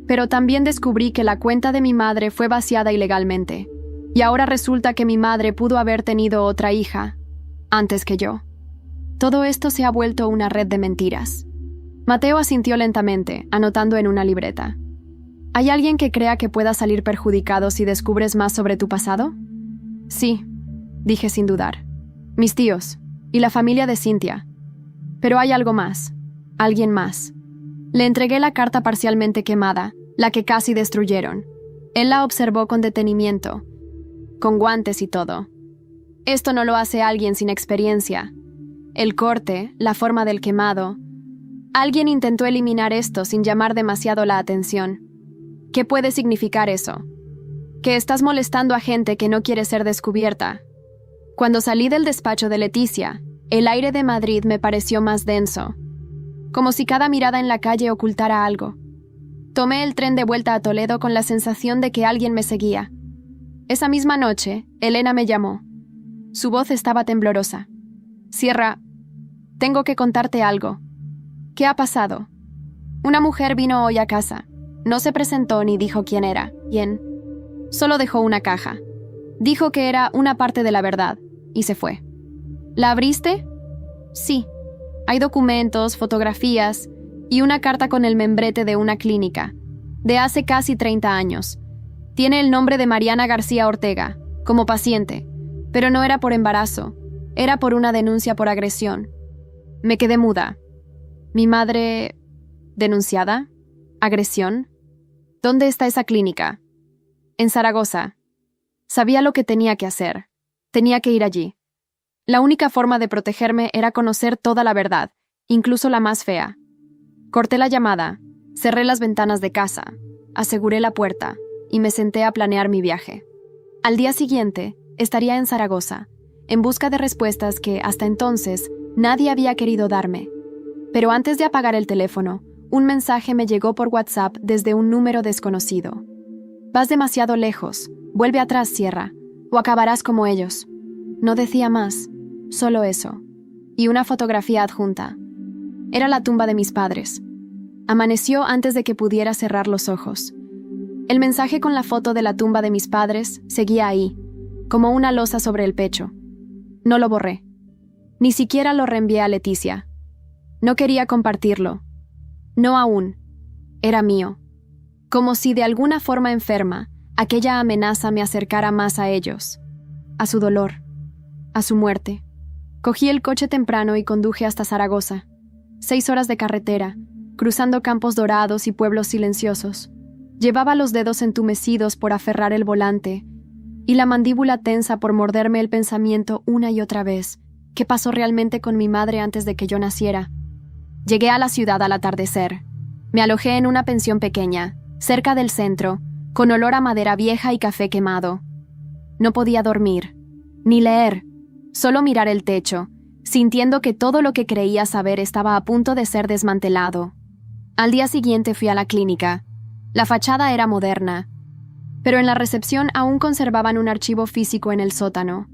Pero también descubrí que la cuenta de mi madre fue vaciada ilegalmente. Y ahora resulta que mi madre pudo haber tenido otra hija, antes que yo. Todo esto se ha vuelto una red de mentiras. Mateo asintió lentamente, anotando en una libreta. ¿Hay alguien que crea que pueda salir perjudicado si descubres más sobre tu pasado? Sí, dije sin dudar. Mis tíos, y la familia de Cynthia. Pero hay algo más, alguien más. Le entregué la carta parcialmente quemada, la que casi destruyeron. Él la observó con detenimiento, con guantes y todo. Esto no lo hace alguien sin experiencia. El corte, la forma del quemado. Alguien intentó eliminar esto sin llamar demasiado la atención. ¿Qué puede significar eso? Que estás molestando a gente que no quiere ser descubierta. Cuando salí del despacho de Leticia, el aire de Madrid me pareció más denso, como si cada mirada en la calle ocultara algo. Tomé el tren de vuelta a Toledo con la sensación de que alguien me seguía. Esa misma noche, Elena me llamó. Su voz estaba temblorosa. Sierra, tengo que contarte algo. ¿Qué ha pasado? Una mujer vino hoy a casa. No se presentó ni dijo quién era. ¿Quién? Solo dejó una caja. Dijo que era una parte de la verdad, y se fue. ¿La abriste? Sí. Hay documentos, fotografías, y una carta con el membrete de una clínica, de hace casi 30 años. Tiene el nombre de Mariana García Ortega, como paciente, pero no era por embarazo, era por una denuncia por agresión. Me quedé muda. ¿Mi madre... denunciada? ¿Agresión? ¿Dónde está esa clínica? En Zaragoza. Sabía lo que tenía que hacer. Tenía que ir allí. La única forma de protegerme era conocer toda la verdad, incluso la más fea. Corté la llamada, cerré las ventanas de casa, aseguré la puerta y me senté a planear mi viaje. Al día siguiente, estaría en Zaragoza, en busca de respuestas que, hasta entonces, nadie había querido darme. Pero antes de apagar el teléfono, un mensaje me llegó por WhatsApp desde un número desconocido. Vas demasiado lejos, vuelve atrás, Sierra, o acabarás como ellos. No decía más, solo eso, y una fotografía adjunta. Era la tumba de mis padres. Amaneció antes de que pudiera cerrar los ojos. El mensaje con la foto de la tumba de mis padres seguía ahí, como una losa sobre el pecho. No lo borré. Ni siquiera lo reenvié a Leticia. No quería compartirlo. No aún. Era mío. Como si de alguna forma enferma, aquella amenaza me acercara más a ellos, a su dolor, a su muerte. Cogí el coche temprano y conduje hasta Zaragoza. 6 horas de carretera, cruzando campos dorados y pueblos silenciosos. Llevaba los dedos entumecidos por aferrar el volante y la mandíbula tensa por morderme el pensamiento una y otra vez. ¿Qué pasó realmente con mi madre antes de que yo naciera? Llegué a la ciudad al atardecer. Me alojé en una pensión pequeña, cerca del centro, con olor a madera vieja y café quemado. No podía dormir, ni leer, solo mirar el techo, sintiendo que todo lo que creía saber estaba a punto de ser desmantelado. Al día siguiente fui a la clínica. La fachada era moderna, pero en la recepción aún conservaban un archivo físico en el sótano.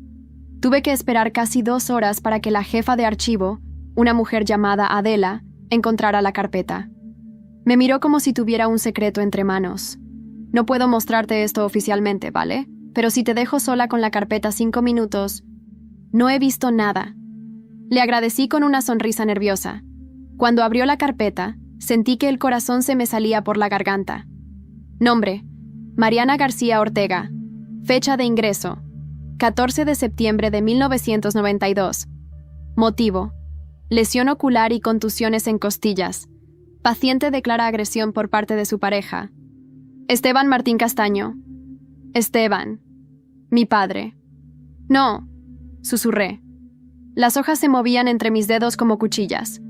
Tuve que esperar casi 2 horas para que la jefa de archivo, una mujer llamada Adela, encontrara la carpeta. Me miró como si tuviera un secreto entre manos. No puedo mostrarte esto oficialmente, ¿vale? Pero si te dejo sola con la carpeta 5 minutos... No he visto nada. Le agradecí con una sonrisa nerviosa. Cuando abrió la carpeta, sentí que el corazón se me salía por la garganta. Nombre: Mariana García Ortega. Fecha de ingreso: 14 de septiembre de 1992. Motivo: lesión ocular y contusiones en costillas. Paciente declara agresión por parte de su pareja. Esteban Martín Castaño. Esteban. Mi padre. No, susurré. Las hojas se movían entre mis dedos como cuchillas.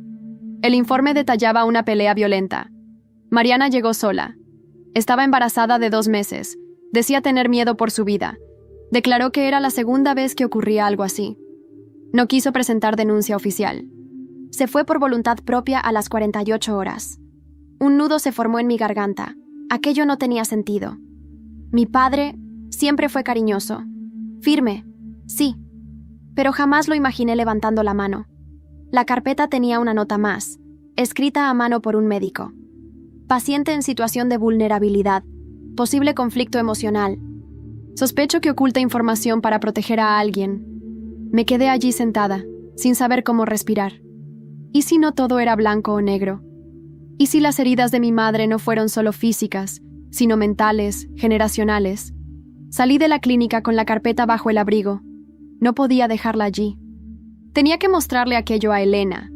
El informe detallaba una pelea violenta. Mariana llegó sola. Estaba embarazada de 2 meses. Decía tener miedo por su vida. Declaró que era la segunda vez que ocurría algo así. No quiso presentar denuncia oficial. Se fue por voluntad propia a las 48 horas. Un nudo se formó en mi garganta. Aquello no tenía sentido. Mi padre siempre fue cariñoso. Firme, sí. Pero jamás lo imaginé levantando la mano. La carpeta tenía una nota más, escrita a mano por un médico. Paciente en situación de vulnerabilidad. Posible conflicto emocional. Sospecho que oculta información para proteger a alguien. Me quedé allí sentada, sin saber cómo respirar. ¿Y si no todo era blanco o negro? ¿Y si las heridas de mi madre no fueron solo físicas, sino mentales, generacionales? Salí de la clínica con la carpeta bajo el abrigo. No podía dejarla allí. Tenía que mostrarle aquello a Elena.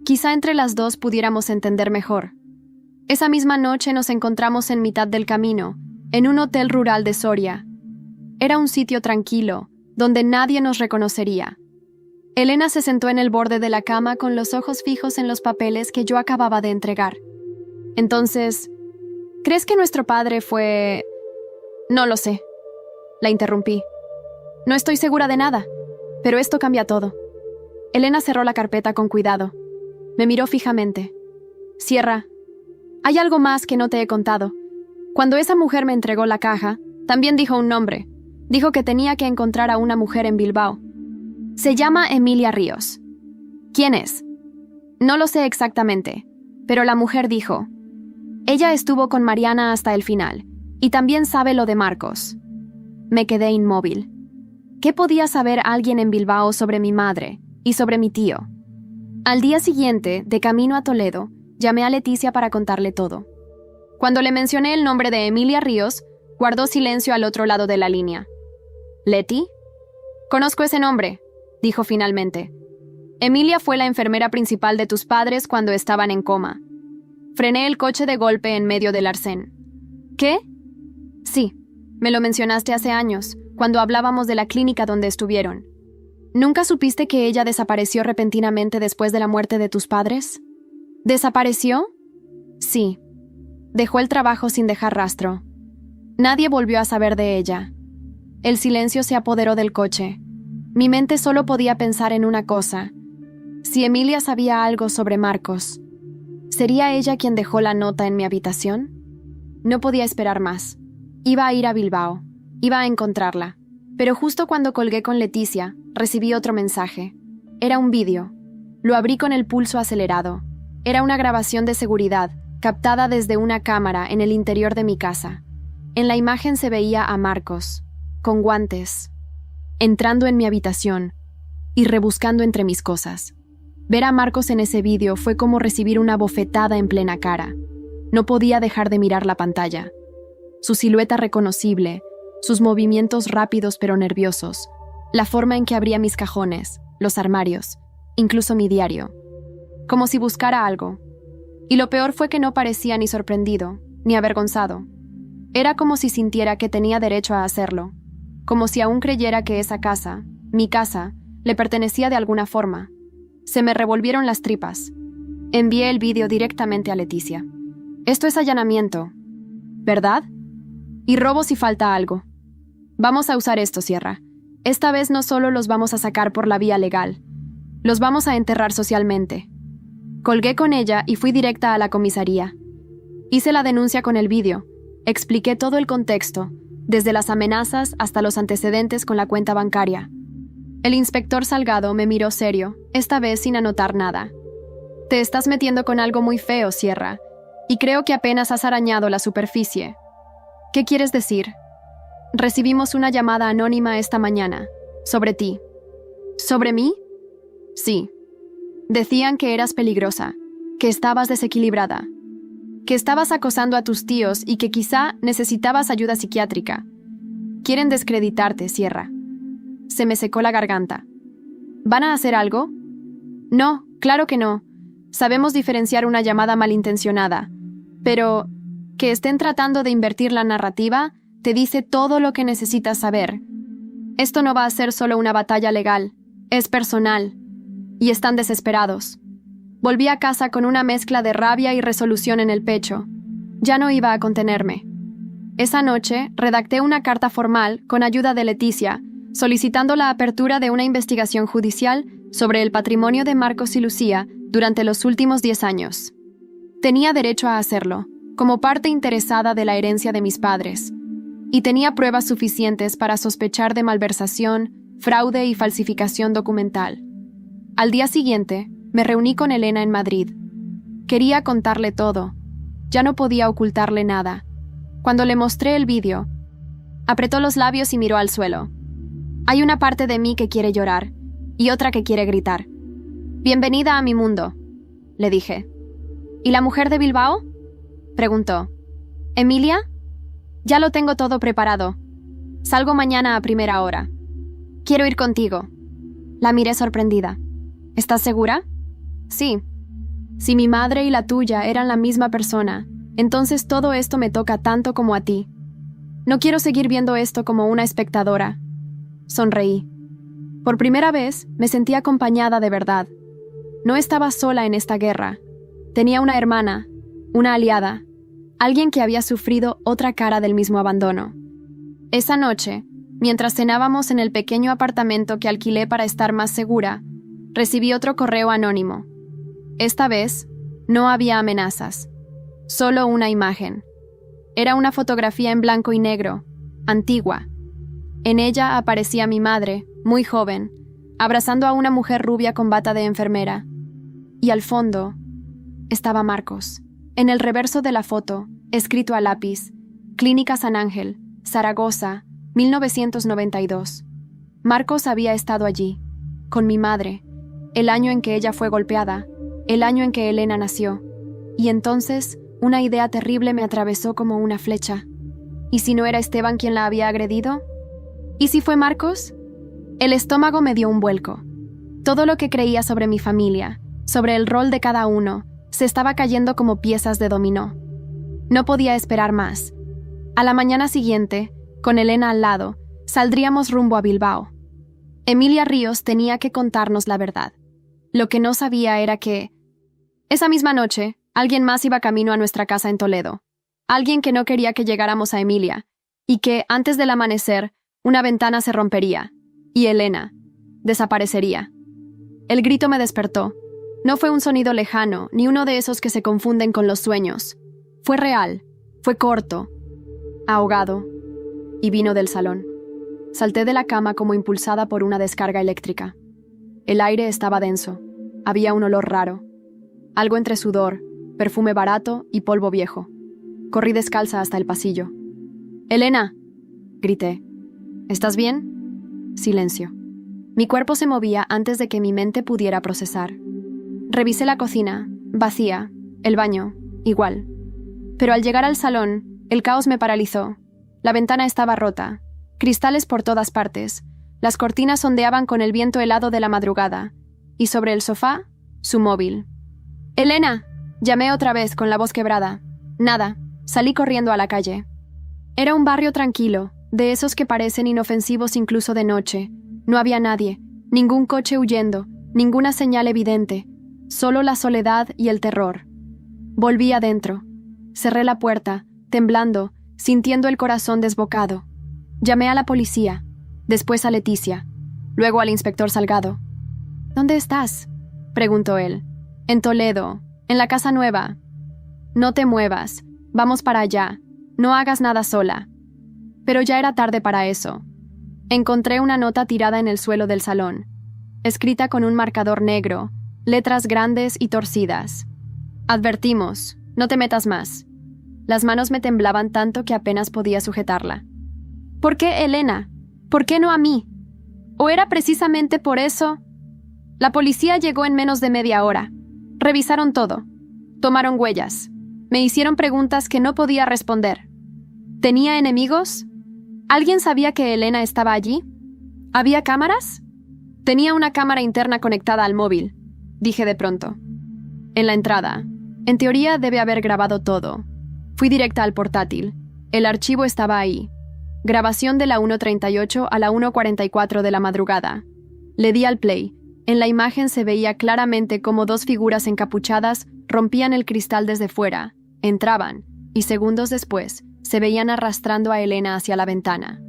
Quizá entre las dos pudiéramos entender mejor. Esa misma noche nos encontramos en mitad del camino, en un hotel rural de Soria. Era un sitio tranquilo, donde nadie nos reconocería. Elena se sentó en el borde de la cama con los ojos fijos en los papeles que yo acababa de entregar. Entonces, ¿crees que nuestro padre fue...? No lo sé. La interrumpí. No estoy segura de nada, pero esto cambia todo. Elena cerró la carpeta con cuidado. Me miró fijamente. Sierra, hay algo más que no te he contado. Cuando esa mujer me entregó la caja, también dijo un nombre. Dijo que tenía que encontrar a una mujer en Bilbao. Se llama Emilia Ríos. ¿Quién es? No lo sé exactamente, pero la mujer dijo: ella estuvo con Mariana hasta el final, y también sabe lo de Marcos. Me quedé inmóvil. ¿Qué podía saber alguien en Bilbao sobre mi madre y sobre mi tío? Al día siguiente, de camino a Toledo, Llamé a Leticia para contarle todo. Cuando le mencioné el nombre de Emilia Ríos, guardó silencio al otro lado de la línea. ¿Leti? Conozco ese nombre, dijo finalmente. Emilia fue la enfermera principal de tus padres cuando estaban en coma. Frené el coche de golpe en medio del arcén. ¿Qué? Sí, me lo mencionaste hace años, cuando hablábamos de la clínica donde estuvieron. ¿Nunca supiste que ella desapareció repentinamente después de la muerte de tus padres? ¿Desapareció? Sí. Dejó el trabajo sin dejar rastro. Nadie volvió a saber de ella. El silencio se apoderó del coche. Mi mente solo podía pensar en una cosa. Si Emilia sabía algo sobre Marcos, ¿sería ella quien dejó la nota en mi habitación? No podía esperar más. Iba a ir a Bilbao. Iba a encontrarla. Pero justo cuando colgué con Leticia, recibí otro mensaje. Era un vídeo. Lo abrí con el pulso acelerado. Era una grabación de seguridad, captada desde una cámara en el interior de mi casa. En la imagen se veía a Marcos, con guantes, entrando en mi habitación y rebuscando entre mis cosas. Ver a Marcos en ese vídeo fue como recibir una bofetada en plena cara. No podía dejar de mirar la pantalla. Su silueta reconocible, sus movimientos rápidos pero nerviosos, la forma en que abría mis cajones, los armarios, incluso mi diario. Como si buscara algo. Y lo peor fue que no parecía ni sorprendido, ni avergonzado. Era como si sintiera que tenía derecho a hacerlo. Como si aún creyera que esa casa, mi casa, le pertenecía de alguna forma. Se me revolvieron las tripas. Envié el vídeo directamente a Leticia. Esto es allanamiento, ¿verdad? Y robo si falta algo. Vamos a usar esto, Sierra. Esta vez no solo los vamos a sacar por la vía legal, los vamos a enterrar socialmente. Colgué con ella y fui directa a la comisaría. Hice la denuncia con el vídeo. Expliqué todo el contexto, desde las amenazas hasta los antecedentes con la cuenta bancaria. El inspector Salgado me miró serio, esta vez sin anotar nada. Te estás metiendo con algo muy feo, Sierra, y creo que apenas has arañado la superficie. ¿Qué quieres decir? Recibimos una llamada anónima esta mañana, sobre ti. ¿Sobre mí? Sí. Decían que eras peligrosa, que estabas desequilibrada, que estabas acosando a tus tíos y que quizá necesitabas ayuda psiquiátrica. Quieren descreditarte, Sierra. Se me secó la garganta. ¿Van a hacer algo? No, claro que no. Sabemos diferenciar una llamada malintencionada, pero que estén tratando de invertir la narrativa te dice todo lo que necesitas saber. Esto no va a ser solo una batalla legal, es personal, y están desesperados. Volví a casa con una mezcla de rabia y resolución en el pecho. Ya no iba a contenerme. Esa noche redacté una carta formal con ayuda de Leticia, solicitando la apertura de una investigación judicial sobre el patrimonio de Marcos y Lucía durante los últimos 10 años. Tenía derecho a hacerlo, como parte interesada de la herencia de mis padres, y tenía pruebas suficientes para sospechar de malversación, fraude y falsificación documental. Al día siguiente, me reuní con Elena en Madrid. Quería contarle todo. Ya no podía ocultarle nada. Cuando le mostré el vídeo, apretó los labios y miró al suelo. Hay una parte de mí que quiere llorar, y otra que quiere gritar. «Bienvenida a mi mundo», le dije. «¿Y la mujer de Bilbao?», preguntó. «¿Emilia?» «Ya lo tengo todo preparado. Salgo mañana a primera hora. Quiero ir contigo». La miré sorprendida. «¿Estás segura?» «Sí. Si mi madre y la tuya eran la misma persona, entonces todo esto me toca tanto como a ti. No quiero seguir viendo esto como una espectadora». Sonreí. Por primera vez me sentí acompañada de verdad. No estaba sola en esta guerra. Tenía una hermana, una aliada, alguien que había sufrido otra cara del mismo abandono. Esa noche, mientras cenábamos en el pequeño apartamento que alquilé para estar más segura, recibí otro correo anónimo. Esta vez, no había amenazas, solo una imagen. Era una fotografía en blanco y negro, antigua. En ella aparecía mi madre, muy joven, abrazando a una mujer rubia con bata de enfermera. Y al fondo estaba Marcos. En el reverso de la foto, escrito a lápiz, Clínica San Ángel, Zaragoza, 1992. Marcos había estado allí, con mi madre, el año en que ella fue golpeada, el año en que Elena nació. Y entonces, una idea terrible me atravesó como una flecha. ¿Y si no era Esteban quien la había agredido? ¿Y si fue Marcos? El estómago me dio un vuelco. Todo lo que creía sobre mi familia, sobre el rol de cada uno, se estaba cayendo como piezas de dominó. No podía esperar más. A la mañana siguiente, con Elena al lado, saldríamos rumbo a Bilbao. Emilia Ríos tenía que contarnos la verdad. Lo que no sabía era que, esa misma noche, alguien más iba camino a nuestra casa en Toledo. Alguien que no quería que llegáramos a Emilia, y que, antes del amanecer, una ventana se rompería, y Elena desaparecería. El grito me despertó. No fue un sonido lejano, ni uno de esos que se confunden con los sueños. Fue real, fue corto, ahogado, y vino del salón. Salté de la cama como impulsada por una descarga eléctrica. El aire estaba denso. Había un olor raro. Algo entre sudor, perfume barato y polvo viejo. Corrí descalza hasta el pasillo. «¡Elena!», grité. «¿Estás bien?». Silencio. Mi cuerpo se movía antes de que mi mente pudiera procesar. Revisé la cocina, vacía, el baño, igual. Pero al llegar al salón, el caos me paralizó. La ventana estaba rota, cristales por todas partes, las cortinas ondeaban con el viento helado de la madrugada, y sobre el sofá, su móvil. «¡Elena!», llamé otra vez con la voz quebrada. Nada, salí corriendo a la calle. Era un barrio tranquilo, de esos que parecen inofensivos incluso de noche. No había nadie, ningún coche huyendo, ninguna señal evidente, solo la soledad y el terror. Volví adentro. Cerré la puerta, temblando, sintiendo el corazón desbocado. Llamé a la policía, después a Leticia, luego al inspector Salgado. «¿Dónde estás?», preguntó él. «En Toledo, en la casa nueva». «No te muevas, vamos para allá, no hagas nada sola». Pero ya era tarde para eso. Encontré una nota tirada en el suelo del salón, escrita con un marcador negro, letras grandes y torcidas. «Advertimos, no te metas más». Las manos me temblaban tanto que apenas podía sujetarla. ¿Por qué Elena? ¿Por qué no a mí? ¿O era precisamente por eso? La policía llegó en menos de media hora. Revisaron todo. Tomaron huellas. Me hicieron preguntas que no podía responder. ¿Tenía enemigos? ¿Alguien sabía que Elena estaba allí? ¿Había cámaras? Tenía una cámara interna conectada al móvil, dije de pronto. En la entrada. En teoría debe haber grabado todo. Fui directa al portátil. El archivo estaba ahí. Grabación de la 1:38 a la 1:44 de la madrugada. Le di al play. En la imagen se veía claramente cómo dos figuras encapuchadas rompían el cristal desde fuera, entraban, y segundos después se veían arrastrando a Elena hacia la ventana.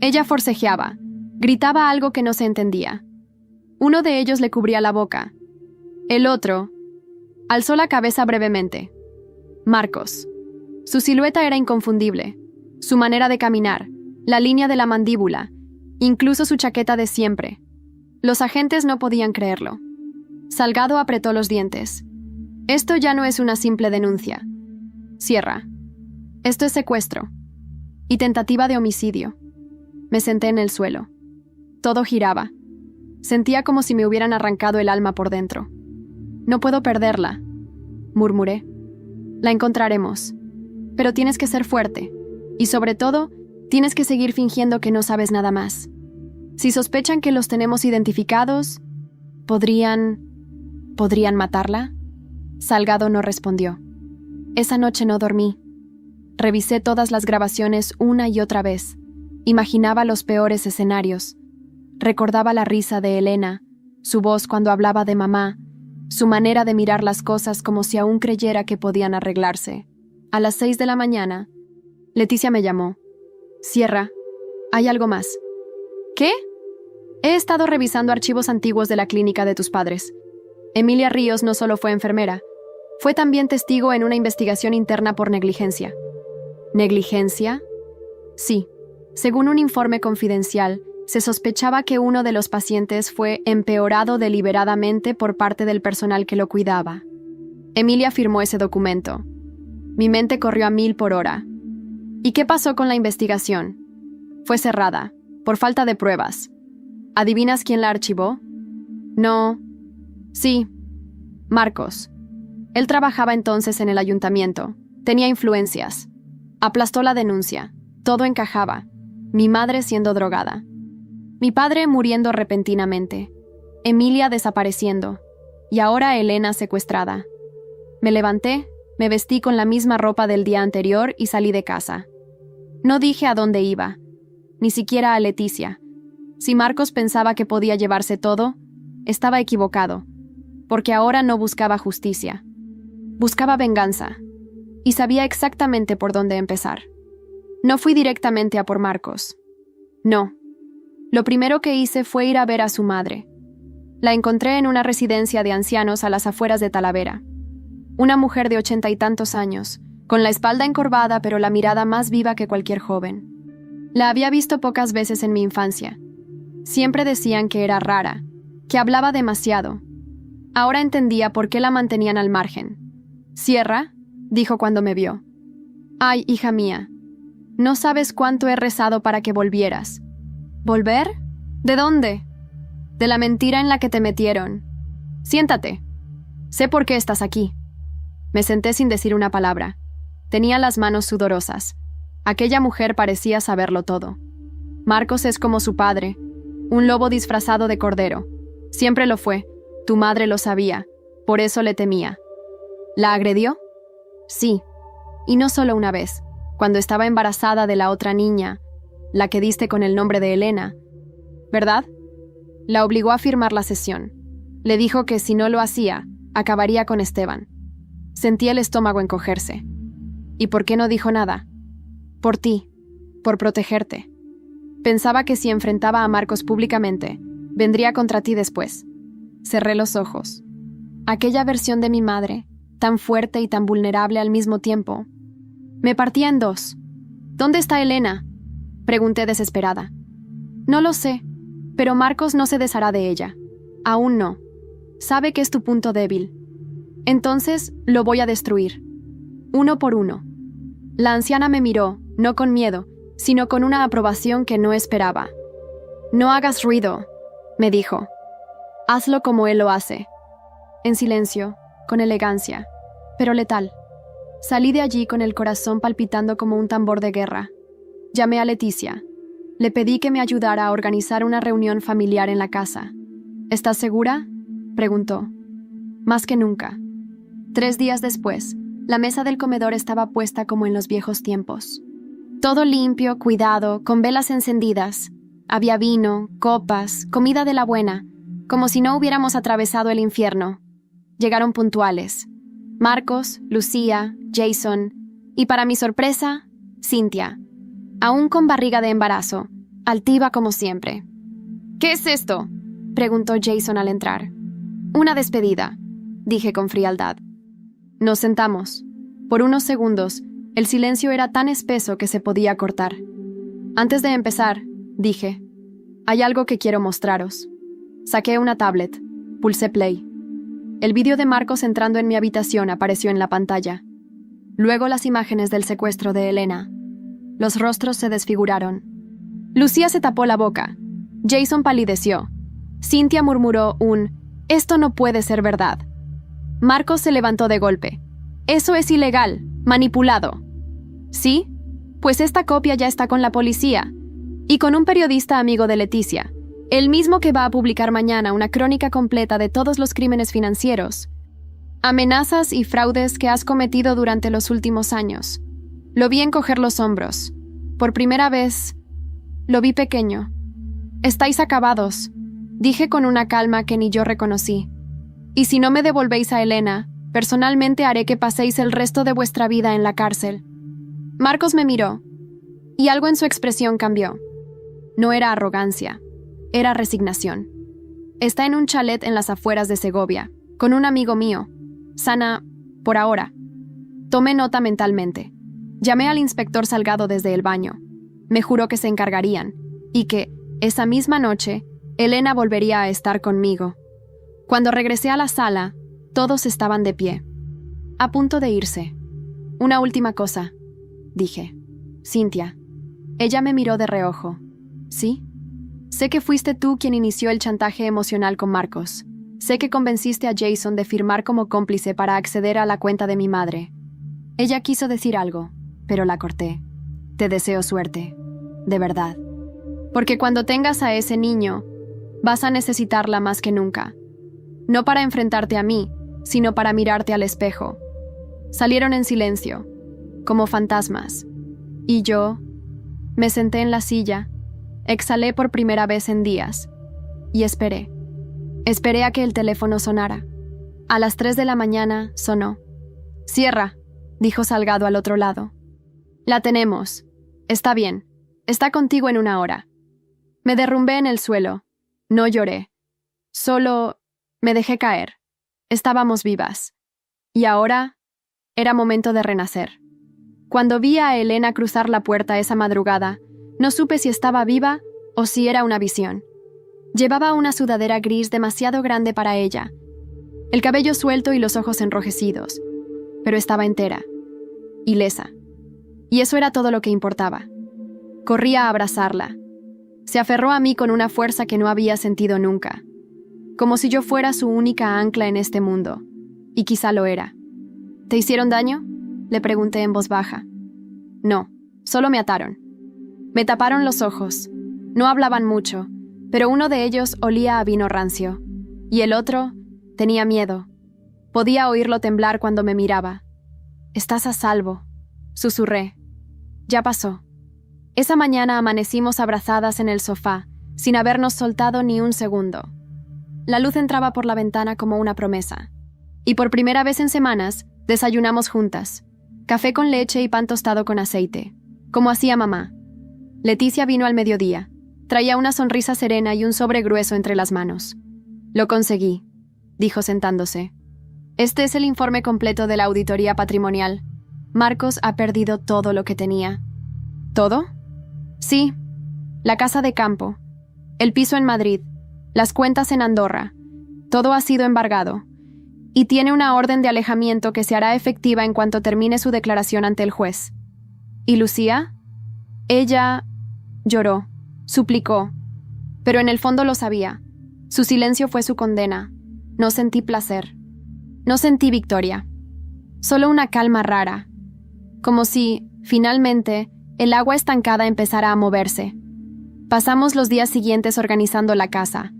Ella forcejeaba, gritaba algo que no se entendía. Uno de ellos le cubría la boca. El otro alzó la cabeza brevemente. Marcos. Su silueta era inconfundible. Su manera de caminar, la línea de la mandíbula, incluso su chaqueta de siempre. Los agentes no podían creerlo. Salgado apretó los dientes. «Esto ya no es una simple denuncia. Cierra. Esto es secuestro. Y tentativa de homicidio». Me senté en el suelo. Todo giraba. Sentía como si me hubieran arrancado el alma por dentro. «No puedo perderla», murmuré. «La encontraremos. Pero tienes que ser fuerte. Y sobre todo, tienes que seguir fingiendo que no sabes nada más. Si sospechan que los tenemos identificados, ¿podrían matarla?». Salgado no respondió. Esa noche no dormí. Revisé todas las grabaciones una y otra vez. Imaginaba los peores escenarios. Recordaba la risa de Elena, su voz cuando hablaba de mamá, su manera de mirar las cosas como si aún creyera que podían arreglarse. A las 6 de la mañana, Leticia me llamó. «Cierra. Hay algo más». «¿Qué?». «He estado revisando archivos antiguos de la clínica de tus padres. Emilia Ríos no solo fue enfermera, fue también testigo en una investigación interna por negligencia». «¿Negligencia?». «Sí. Según un informe confidencial, se sospechaba que uno de los pacientes fue empeorado deliberadamente por parte del personal que lo cuidaba. Emilia firmó ese documento. Mi mente corrió a 1000 por hora. ¿Y qué pasó con la investigación? Fue cerrada, por falta de pruebas. ¿Adivinas quién la archivó? No. Sí. Marcos. Él trabajaba entonces en el ayuntamiento. Tenía influencias. Aplastó la denuncia. Todo encajaba. Mi madre siendo drogada. Mi padre muriendo repentinamente. Emilia desapareciendo. Y ahora Elena secuestrada. Me levanté, me vestí con la misma ropa del día anterior y salí de casa. No dije a dónde iba, ni siquiera a Leticia. Si Marcos pensaba que podía llevarse todo, estaba equivocado, porque ahora no buscaba justicia. Buscaba venganza, y sabía exactamente por dónde empezar. No fui directamente a por Marcos. No. Lo primero que hice fue ir a ver a su madre. La encontré en una residencia de ancianos a las afueras de Talavera. Una mujer de 80 y tantos años, con la espalda encorvada pero la mirada más viva que cualquier joven. La había visto pocas veces en mi infancia. Siempre decían que era rara, que hablaba demasiado. Ahora entendía por qué la mantenían al margen. «Sierra», dijo cuando me vio. «Ay, hija mía, no sabes cuánto he rezado para que volvieras». «¿Volver? ¿De dónde?» «De la mentira en la que te metieron. Siéntate. Sé por qué estás aquí». Me senté sin decir una palabra. Tenía las manos sudorosas. Aquella mujer parecía saberlo todo. Marcos es como su padre, un lobo disfrazado de cordero. Siempre lo fue. Tu madre lo sabía. Por eso le temía. ¿La agredió? Sí. Y no solo una vez. Cuando estaba embarazada de la otra niña, la que diste con el nombre de Elena. ¿Verdad? La obligó a firmar la cesión. Le dijo que si no lo hacía, acabaría con Esteban. Sentí el estómago encogerse. ¿Y por qué no dijo nada? Por ti, por protegerte. Pensaba que si enfrentaba a Marcos públicamente, vendría contra ti después. Cerré los ojos. Aquella versión de mi madre, tan fuerte y tan vulnerable al mismo tiempo, me partía en dos. ¿Dónde está Elena?, pregunté desesperada. No lo sé, pero Marcos no se deshará de ella. Aún no. Sabe que es tu punto débil. Entonces lo voy a destruir. Uno por uno. La anciana me miró, no con miedo, sino con una aprobación que no esperaba. No hagas ruido, me dijo. Hazlo como él lo hace. En silencio, con elegancia, pero letal. Salí de allí con el corazón palpitando como un tambor de guerra. Llamé a Leticia. Le pedí que me ayudara a organizar una reunión familiar en la casa. ¿Estás segura?, preguntó. Más que nunca. 3 días después, la mesa del comedor estaba puesta como en los viejos tiempos. Todo limpio, cuidado, con velas encendidas. Había vino, copas, comida de la buena, como si no hubiéramos atravesado el infierno. Llegaron puntuales. Marcos, Lucía, Jason y, para mi sorpresa, Cynthia, aún con barriga de embarazo, altiva como siempre. «¿Qué es esto?», preguntó Jason al entrar. «Una despedida», dije con frialdad. Nos sentamos. Por unos segundos, el silencio era tan espeso que se podía cortar. Antes de empezar, dije, «Hay algo que quiero mostraros». Saqué una tablet. Pulsé play. El vídeo de Marcos entrando en mi habitación apareció en la pantalla. Luego las imágenes del secuestro de Elena. Los rostros se desfiguraron. Lucía se tapó la boca. Jason palideció. Cynthia murmuró un «Esto no puede ser verdad». Marcos se levantó de golpe. «Eso es ilegal, manipulado». «¿Sí? Pues esta copia ya está con la policía. Y con un periodista amigo de Leticia, el mismo que va a publicar mañana una crónica completa de todos los crímenes financieros, amenazas y fraudes que has cometido durante los últimos años». Lo vi encoger los hombros. Por primera vez, lo vi pequeño. «Estáis acabados», dije con una calma que ni yo reconocí. «Y si no me devolvéis a Elena, personalmente haré que paséis el resto de vuestra vida en la cárcel». Marcos me miró, y algo en su expresión cambió. No era arrogancia, era resignación. Está en un chalet en las afueras de Segovia, con un amigo mío. Sana, por ahora. Tomé nota mentalmente. Llamé al inspector Salgado desde el baño. Me juró que se encargarían, y que, esa misma noche, Elena volvería a estar conmigo. Cuando regresé a la sala, todos estaban de pie, a punto de irse. «Una última cosa», dije. «Cynthia». Ella me miró de reojo. «¿Sí? Sé que fuiste tú quien inició el chantaje emocional con Marcos. Sé que convenciste a Jason de firmar como cómplice para acceder a la cuenta de mi madre. Ella quiso decir algo, pero la corté. Te deseo suerte, de verdad. Porque cuando tengas a ese niño, vas a necesitarla más que nunca. No para enfrentarte a mí, sino para mirarte al espejo. Salieron en silencio, como fantasmas. Y yo me senté en la silla, exhalé por primera vez en días, y esperé. Esperé a que el teléfono sonara. A las 3 de la mañana sonó. «Cierra», dijo Salgado al otro lado. «La tenemos. Está bien. Está contigo en 1 hora». Me derrumbé en el suelo. No lloré. Solo me dejé caer. Estábamos vivas. Y ahora era momento de renacer. Cuando vi a Elena cruzar la puerta esa madrugada, no supe si estaba viva o si era una visión. Llevaba una sudadera gris demasiado grande para ella, el cabello suelto y los ojos enrojecidos, pero estaba entera, ilesa. Y eso era todo lo que importaba. Corrí a abrazarla. Se aferró a mí con una fuerza que no había sentido nunca, como si yo fuera su única ancla en este mundo, y quizá lo era. ¿Te hicieron daño?, le pregunté en voz baja. No, solo me ataron. Me taparon los ojos. No hablaban mucho, pero uno de ellos olía a vino rancio, y el otro tenía miedo. Podía oírlo temblar cuando me miraba. «Estás a salvo», susurré. Ya pasó. Esa mañana amanecimos abrazadas en el sofá, sin habernos soltado ni un segundo. La luz entraba por la ventana como una promesa. Y por primera vez en semanas, desayunamos juntas. Café con leche y pan tostado con aceite, como hacía mamá. Leticia vino al mediodía. Traía una sonrisa serena y un sobre grueso entre las manos. «Lo conseguí», dijo sentándose. «Este es el informe completo de la auditoría patrimonial. Marcos ha perdido todo lo que tenía». ¿Todo? Sí. La casa de campo, el piso en Madrid, las cuentas en Andorra. Todo ha sido embargado. Y tiene una orden de alejamiento que se hará efectiva en cuanto termine su declaración ante el juez. ¿Y Lucía? Ella lloró, suplicó, pero en el fondo lo sabía. Su silencio fue su condena. No sentí placer. No sentí victoria. Solo una calma rara. Como si, finalmente, el agua estancada empezara a moverse. Pasamos los días siguientes organizando la casa.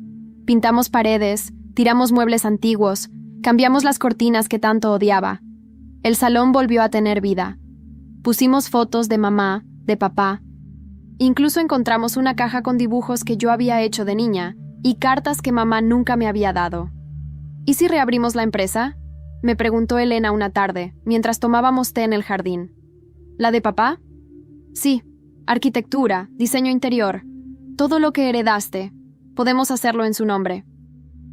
Pintamos paredes, tiramos muebles antiguos, cambiamos las cortinas que tanto odiaba. El salón volvió a tener vida. Pusimos fotos de mamá, de papá. Incluso encontramos una caja con dibujos que yo había hecho de niña y cartas que mamá nunca me había dado. ¿Y si reabrimos la empresa?, me preguntó Elena una tarde, mientras tomábamos té en el jardín. ¿La de papá? Sí, arquitectura, diseño interior, todo lo que heredaste. Podemos hacerlo en su nombre.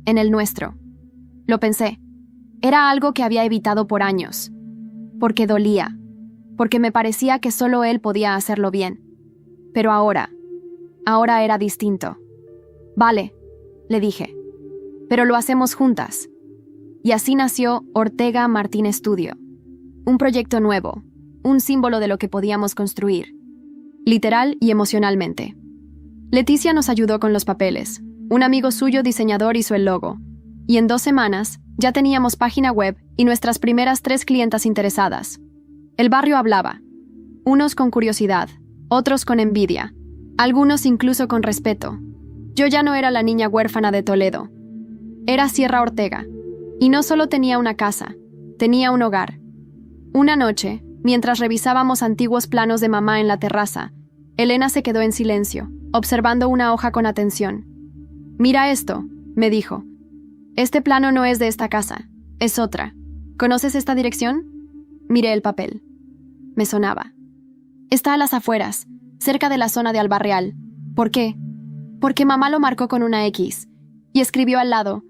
En el nuestro. Lo pensé. Era algo que había evitado por años. Porque dolía. Porque me parecía que solo él podía hacerlo bien. Pero ahora era distinto. Vale, le dije. Pero lo hacemos juntas. Y así nació Ortega Martín Studio. Un proyecto nuevo, un símbolo de lo que podíamos construir. Literal y emocionalmente. Leticia nos ayudó con los papeles. Un amigo suyo diseñador hizo el logo. Y en 2 semanas ya teníamos página web y nuestras primeras 3 clientas interesadas. El barrio hablaba. Unos con curiosidad, otros con envidia, algunos incluso con respeto. Yo ya no era la niña huérfana de Toledo. Era Sierra Ortega. Y no solo tenía una casa, tenía un hogar. Una noche, mientras revisábamos antiguos planos de mamá en la terraza, Elena se quedó en silencio, observando una hoja con atención. «Mira esto», me dijo. «Este plano no es de esta casa, es otra. ¿Conoces esta dirección?» Miré el papel. Me sonaba. Está a las afueras, cerca de la zona de Albarreal. ¿Por qué? Porque mamá lo marcó con una X y escribió al lado: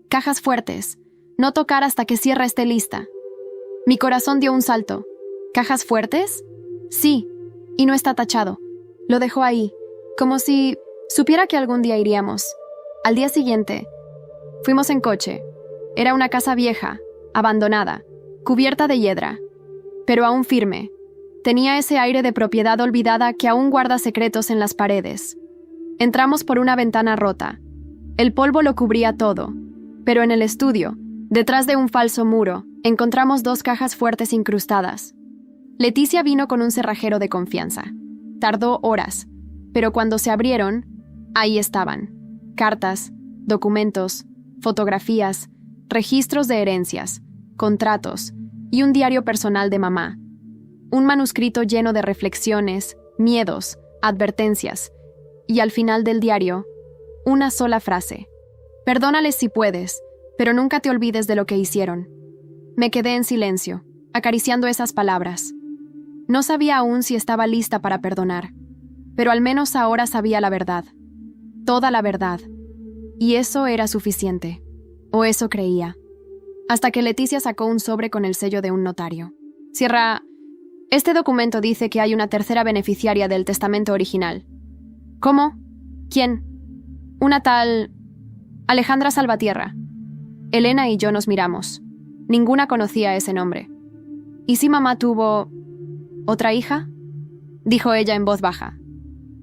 «Cajas fuertes. No tocar hasta que Sierra esté lista». Mi corazón dio un salto. ¿Cajas fuertes? Sí, y no está tachado. Lo dejó ahí, como si supiera que algún día iríamos. Al día siguiente, fuimos en coche. Era una casa vieja, abandonada, cubierta de hiedra, pero aún firme. Tenía ese aire de propiedad olvidada que aún guarda secretos en las paredes. Entramos por una ventana rota. El polvo lo cubría todo. Pero en el estudio, detrás de un falso muro, encontramos 2 cajas fuertes incrustadas. Leticia vino con un cerrajero de confianza. Tardó horas, pero cuando se abrieron, ahí estaban. Cartas, documentos, fotografías, registros de herencias, contratos y un diario personal de mamá. Un manuscrito lleno de reflexiones, miedos, advertencias. Y al final del diario, una sola frase. Perdónales si puedes, pero nunca te olvides de lo que hicieron. Me quedé en silencio, acariciando esas palabras. No sabía aún si estaba lista para perdonar, pero al menos ahora sabía la verdad. Toda la verdad. Y eso era suficiente. O eso creía. Hasta que Leticia sacó un sobre con el sello de un notario. Cierra. Este documento dice que hay una tercera beneficiaria del testamento original. ¿Cómo? ¿Quién? Una tal... Alejandra Salvatierra. Elena y yo nos miramos. Ninguna conocía ese nombre. ¿Y si mamá tuvo... otra hija? Dijo ella en voz baja.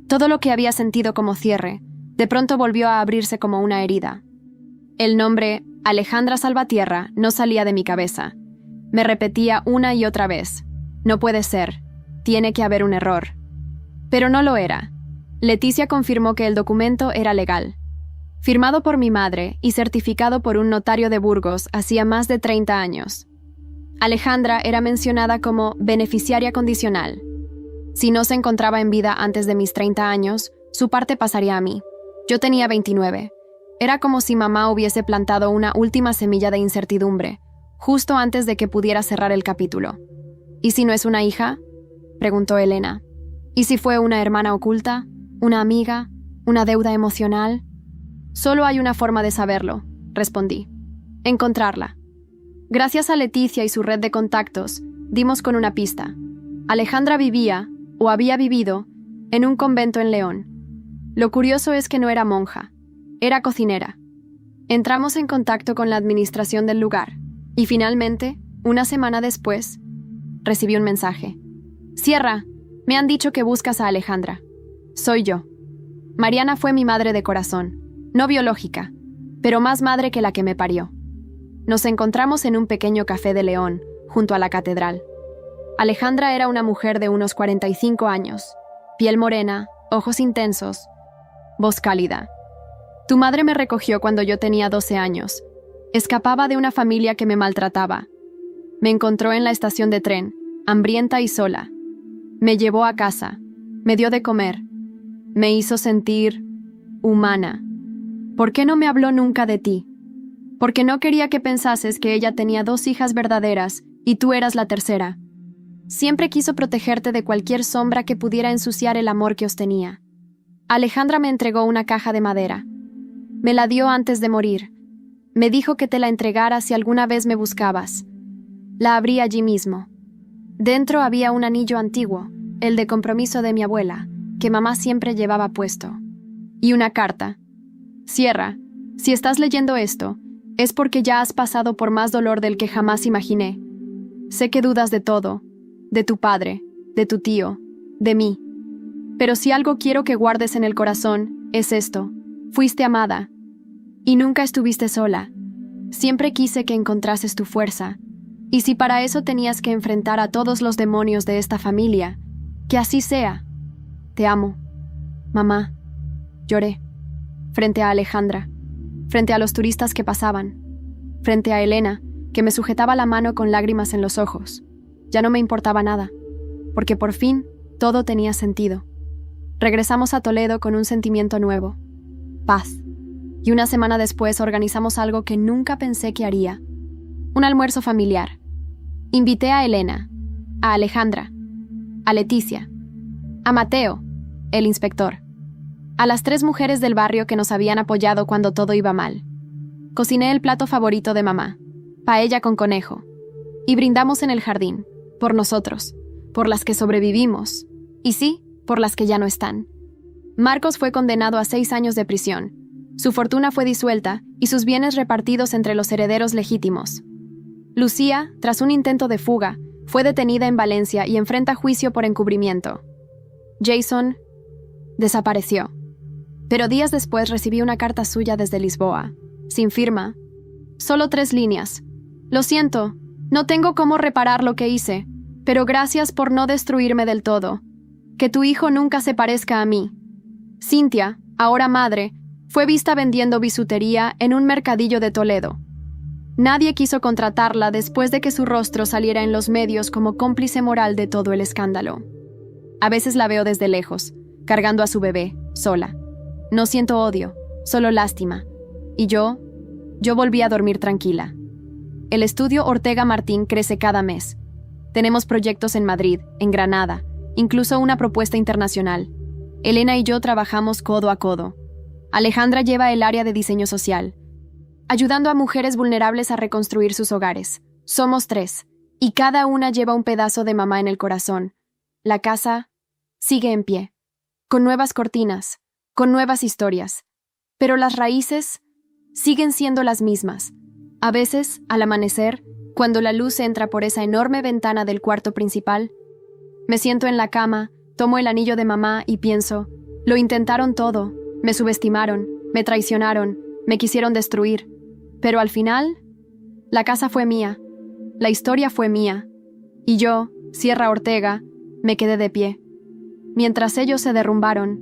Todo lo que había sentido como cierre, de pronto volvió a abrirse como una herida. El nombre Alejandra Salvatierra no salía de mi cabeza. Me repetía una y otra vez. No puede ser. Tiene que haber un error. Pero no lo era. Leticia confirmó que el documento era legal. Firmado por mi madre y certificado por un notario de Burgos hacía más de 30 años. Alejandra era mencionada como beneficiaria condicional. Si no se encontraba en vida antes de mis 30 años, su parte pasaría a mí. Yo tenía 29. Era como si mamá hubiese plantado una última semilla de incertidumbre, justo antes de que pudiera cerrar el capítulo. ¿Y si no es una hija?, preguntó Elena. ¿Y si fue una hermana oculta? ¿Una amiga? ¿Una deuda emocional? Solo hay una forma de saberlo, respondí. Encontrarla. Gracias a Leticia y su red de contactos, dimos con una pista. Alejandra vivía, o había vivido, en un convento en León. Lo curioso es que no era monja, era cocinera. Entramos en contacto con la administración del lugar, y finalmente, una semana después, recibí un mensaje. Cierra, me han dicho que buscas a Alejandra. Soy yo. Mariana fue mi madre de corazón, no biológica, pero más madre que la que me parió. Nos encontramos en un pequeño café de León, junto a la catedral. Alejandra era una mujer de unos 45 años, piel morena, ojos intensos, voz cálida. Tu madre me recogió cuando yo tenía 12 años. Escapaba de una familia que me maltrataba. Me encontró en la estación de tren, hambrienta y sola. Me llevó a casa, me dio de comer, me hizo sentir humana. ¿Por qué no me habló nunca de ti? Porque no quería que pensases que ella tenía 2 hijas verdaderas y tú eras la tercera. Siempre quiso protegerte de cualquier sombra que pudiera ensuciar el amor que os tenía. Alejandra me entregó una caja de madera. Me la dio antes de morir. Me dijo que te la entregara si alguna vez me buscabas. La abrí allí mismo. Dentro había un anillo antiguo, el de compromiso de mi abuela, que mamá siempre llevaba puesto. Y una carta. Cierra. Si estás leyendo esto, es porque ya has pasado por más dolor del que jamás imaginé. Sé que dudas de todo, de tu padre, de tu tío, de mí. Pero si algo quiero que guardes en el corazón, es esto. Fuiste amada. Y nunca estuviste sola. Siempre quise que encontrases tu fuerza. Y si para eso tenías que enfrentar a todos los demonios de esta familia, que así sea. Te amo. Mamá. Lloré. Frente a Alejandra. Frente a los turistas que pasaban. Frente a Elena, que me sujetaba la mano con lágrimas en los ojos. Ya no me importaba nada, porque por fin todo tenía sentido. Regresamos a Toledo con un sentimiento nuevo. Paz. Y una semana después organizamos algo que nunca pensé que haría. Un almuerzo familiar. Invité a Elena, a Alejandra, a Leticia, a Mateo, el inspector, a las 3 mujeres del barrio que nos habían apoyado cuando todo iba mal. Cociné el plato favorito de mamá, paella con conejo, y brindamos en el jardín, por nosotros, por las que sobrevivimos, y sí, por las que ya no están. Marcos fue condenado a 6 años de prisión. Su fortuna fue disuelta y sus bienes repartidos entre los herederos legítimos. Lucía, tras un intento de fuga, fue detenida en Valencia y enfrenta juicio por encubrimiento. Jason desapareció. Pero días después recibí una carta suya desde Lisboa, sin firma, Solo 3 líneas. Lo siento, no tengo cómo reparar lo que hice, pero gracias por no destruirme del todo. Que tu hijo nunca se parezca a mí. Cynthia, ahora madre, fue vista vendiendo bisutería en un mercadillo de Toledo. Nadie quiso contratarla después de que su rostro saliera en los medios como cómplice moral de todo el escándalo. A veces la veo desde lejos, cargando a su bebé, sola. No siento odio, solo lástima. Y yo volví a dormir tranquila. El estudio Ortega Martín crece cada mes. Tenemos proyectos en Madrid, en Granada, incluso una propuesta internacional. Elena y yo trabajamos codo a codo. Alejandra lleva el área de diseño social, ayudando a mujeres vulnerables a reconstruir sus hogares. Somos 3, y cada una lleva un pedazo de mamá en el corazón. La casa sigue en pie, con nuevas cortinas, con nuevas historias, pero las raíces siguen siendo las mismas. A veces, al amanecer, cuando la luz entra por esa enorme ventana del cuarto principal, me siento en la cama, tomo el anillo de mamá y pienso, lo intentaron todo, me subestimaron, me traicionaron, me quisieron destruir. Pero al final, la casa fue mía, la historia fue mía, y yo, Sierra Ortega, me quedé de pie. Mientras ellos se derrumbaron,